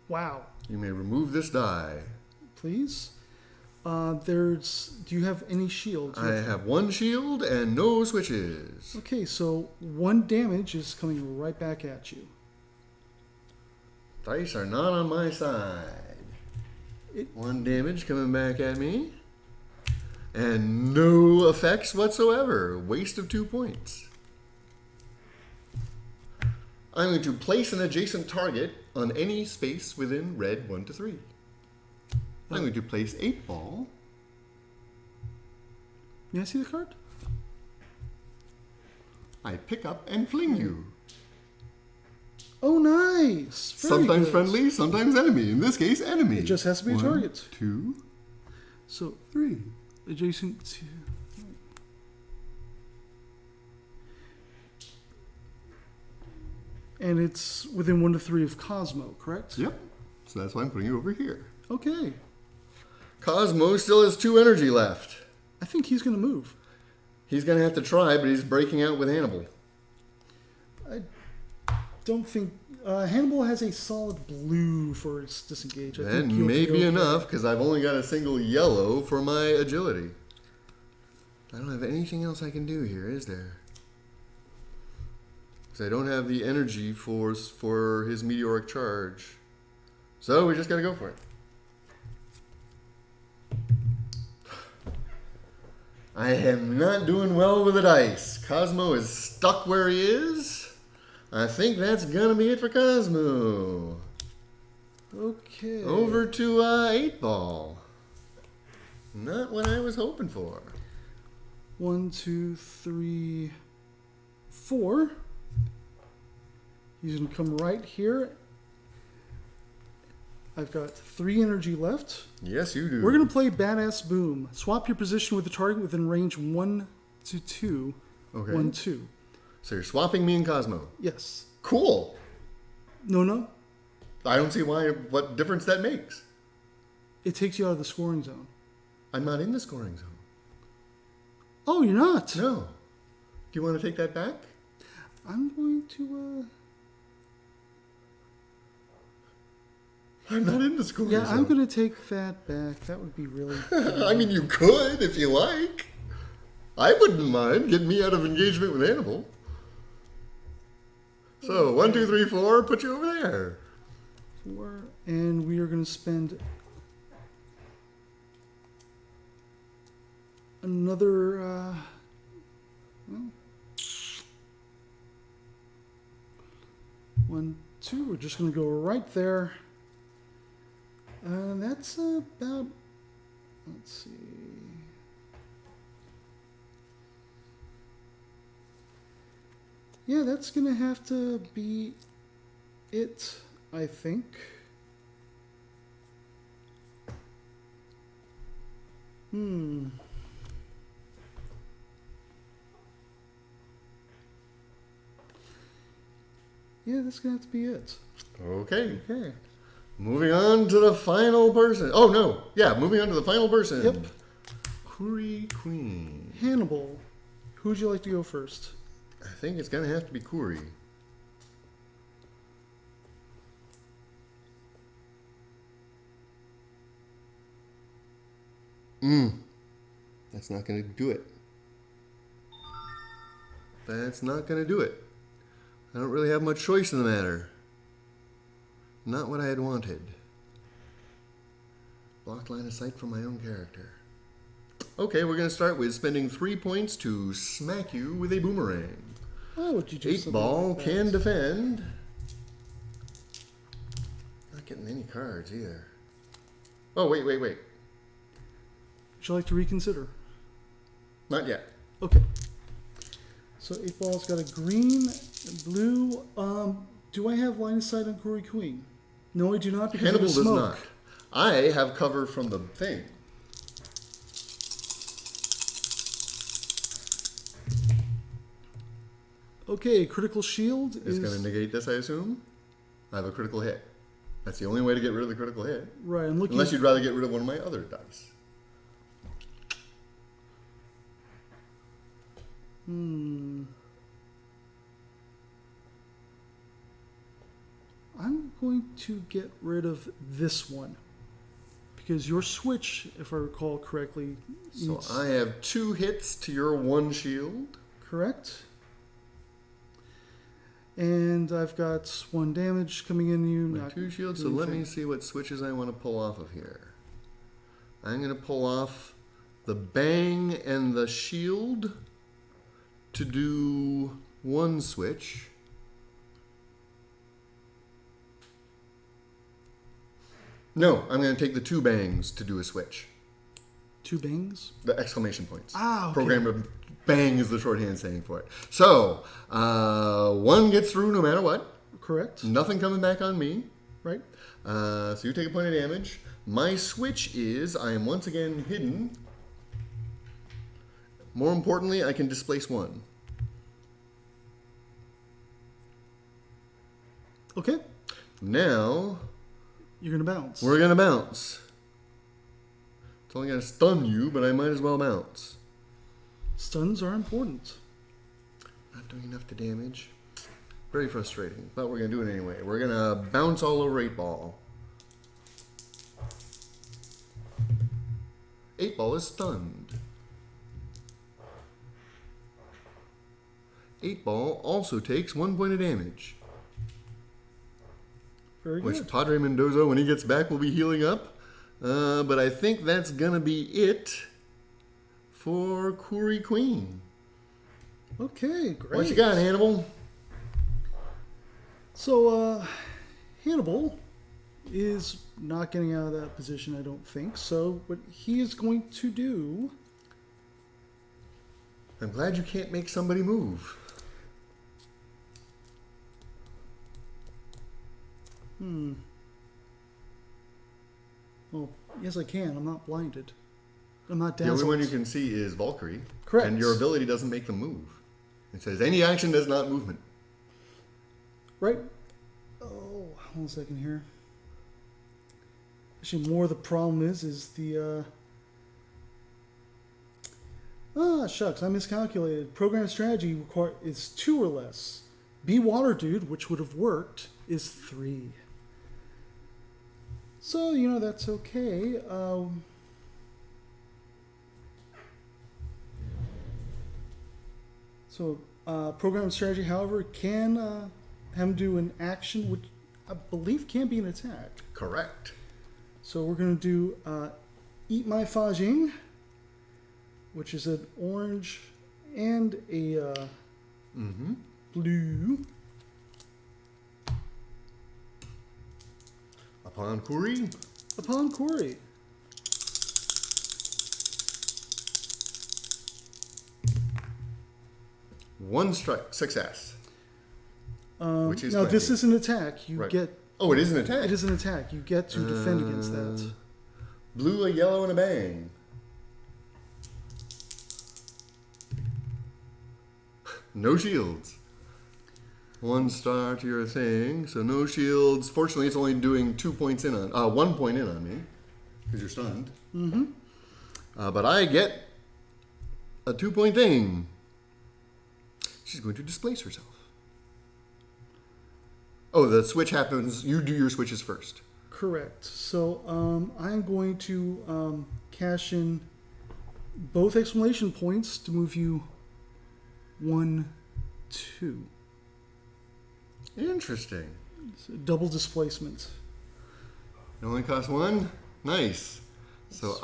Wow. You may remove this die. Please. Do you have any shields? I have 1 shield and no switches. Okay, so 1 damage is coming right back at you. Dice are not on my side. 1 damage coming back at me. And no effects whatsoever. Waste of 2 points. I'm going to place an adjacent target on any space within red 1 to 3. I'm going to place 8 ball. May I see the card? I pick up and fling you. Oh, nice. Very Sometimes good. friendly, sometimes enemy. In this case, enemy. It just has to be a 1, target. 2, So 3. adjacent to. And it's within 1 to 3 of Kozmo, correct? Yep. So that's why I'm putting it over here. Okay. Kozmo still has 2 energy left. I think he's going to move. He's going to have to try, but he's breaking out with Hannibal. I don't think. Hannibal has a solid blue for its disengage. I think And you'll maybe okay. enough, because I've only got a single yellow for my agility. I don't have anything else I can do here, is there? Because I don't have the energy force for his meteoric charge. So we just got to go for it. I am not doing well with the dice. Kozmo is stuck where he is. I think that's going to be it for Kozmo. Okay. Over to 8 ball. Not what I was hoping for. 1, 2, 3, 4. He's going to come right here. I've got 3 energy left. Yes, you do. We're going to play Badass Boom. Swap your position with the target within range 1 to 2. Okay. 1, 2. So you're swapping me and Kozmo. Yes. Cool. No. I don't see what difference that makes. It takes you out of the scoring zone. I'm not in the scoring zone. Oh, you're not? No. Do you want to take that back? I'm going to. I'm not in the score. Yeah, I'm going to take that back. That would be really. I mean, you could if you like. I wouldn't mind getting me out of engagement with Hannibal. So, 1, 2, 3, 4, put you over there. 4, and we are going to spend another. Well, 1, 2. We're just going to go right there. That's about. Let's see. Yeah, that's going to have to be it, I think. Yeah, that's going to have to be it. Okay. Okay. Moving on to the final person. Oh, no. Yeah, moving on to the final person. Yep. Koorie Queen. Hannibal. Who would you like to go first? I think it's going to have to be Koorie. That's not going to do it. That's not going to do it. I don't really have much choice in the matter. Not what I had wanted. Blocked line of sight from my own character. Okay, we're going to start with spending 3 points to smack you with a boomerang. Why would you do 8 something ball like that? can defend. Not getting any cards either. Oh, wait. Would you like to reconsider? Not yet. Okay. So 8 ball's got a green, blue. Do I have line of sight on Koorie Queen? No, I do not because Hannibal of the does smoke. not. I have cover from the thing. Okay, critical shield It's going to negate this, I assume. I have a critical hit. That's the only way to get rid of the critical hit. right. I'm looking. Unless you'd rather get rid of one of my other dice. I'm going to get rid of this one because your switch, if I recall correctly, So needs- I have 2 hits to your 1 shield. correct. And I've got 1 damage coming in you. My not 2 shields, so doing let me anything. see what switches I want to pull off of here. I'm going to pull off the bang and the shield to do 1 switch. No, I'm going to take the 2 bangs to do a switch. 2 bangs. The exclamation points. Ah, okay. Programmer bang is the shorthand saying for it. So, 1 gets through no matter what. Correct. Nothing coming back on me. Right. So you take a point of damage. My switch is I am once again hidden. More importantly, I can displace 1. Okay. Now, You're gonna bounce. we're going to bounce. It's only going to stun you, but I might as well bounce. Stuns are important. Not doing enough to damage. Very frustrating, but we're going to do it anyway. We're going to bounce all over 8 ball. 8 ball is stunned. 8 ball also takes 1 point of damage. Very Which good. Padre Mendoza, when he gets back, will be healing up. But I think that's going to be it for Koorie Queen. Okay, great. What you got, Hannibal? So, Hannibal is not getting out of that position, I don't think. So, what he is going to do... I'm glad you can't make somebody move. Well, yes, I can. I'm not blinded. I'm not The only dazzled. one you can see is Valkyrie. Correct. And your ability doesn't make them move. It says any action does not movement. Right? Oh, 1 second here. Actually, more the problem is the... shucks, I miscalculated. Program strategy is 2 or less. Be Water Dude, which would have worked, is 3. So, you know, that's okay. Program strategy, however, can have him do an action, which I believe can be an attack. Correct. So we're going to do Eat My Fajing, which is an orange and a blue. Upon Koorie. Upon Koorie. One strike, success. Which is now 20. this is an attack. You Right. get. Oh, it is an attack. It is an attack. You get to defend against that. Blue, a yellow, and a bang. No shields. 1 star to your thing, so no shields. Fortunately, it's only doing 2 points in on, 1 point in on me, because you're stunned. But I get a 2-point thing. She's going to displace herself. Oh, the switch happens. You do your switches first. Correct. So I'm going to cash in both exclamation points to move you 1, 2. Interesting. So double displacement. It only costs 1? Nice. So So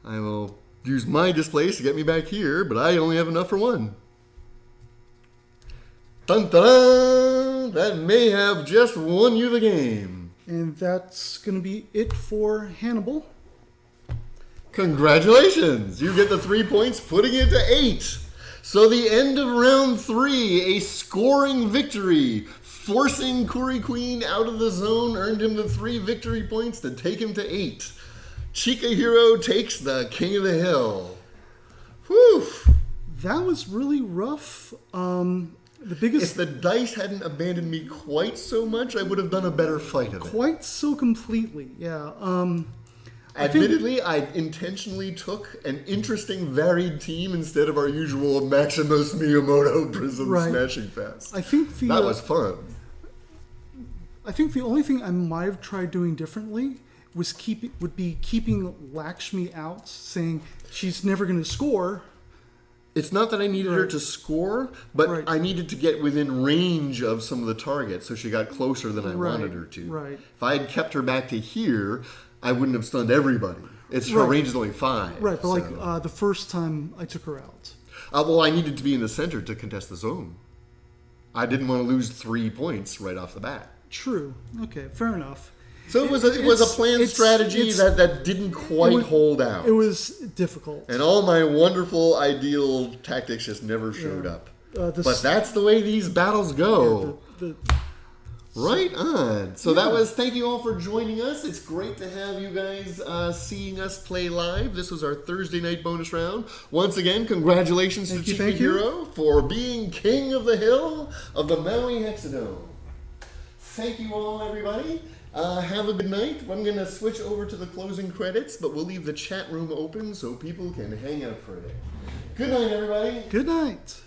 I will use my displace to get me back here, but I only have enough for 1. Dun dun! That may have just won you the game. And that's going to be it for Hannibal. Congratulations! You get the 3 points, putting it to 8. So the end of round 3, a scoring victory, forcing Koorie Queen out of the zone, earned him the 3 victory points to take him to 8. Chikahiro takes the King of the Hill. Whew! That was really rough. The biggest... If the dice hadn't abandoned me quite so much, I would have done a better fight of it. Quite so completely, yeah. Admittedly, I intentionally took an interesting, varied team instead of our usual Maximus Miyamoto prison smashing fest. I think that was fun. I think the only thing I might have tried doing differently was keeping Laxmee out, saying she's never going to score. It's not that I needed her to score, but I needed to get within range of some of the targets, so she got closer than I wanted her to. Right. If I had kept her back to here, I wouldn't have stunned everybody. Her range is only 5. Right, but the first time I took her out. Well, I needed to be in the center to contest the zone. I didn't want to lose 3 points right off the bat. True. Okay, fair enough. So it was a planned strategy that didn't quite hold out. It was difficult. And all my wonderful ideal tactics just never showed up. But that's the way these battles go. Right on. So that was, thank you all for joining us. It's great to have you guys seeing us play live. This was our Thursday night bonus round. Once again, congratulations to Chikahiro for being King of the Hill of the Maui Hexadome. Thank you all, everybody. Have a good night. I'm going to switch over to the closing credits, but we'll leave the chat room open so people can hang out for a bit. Good night, everybody. Good night.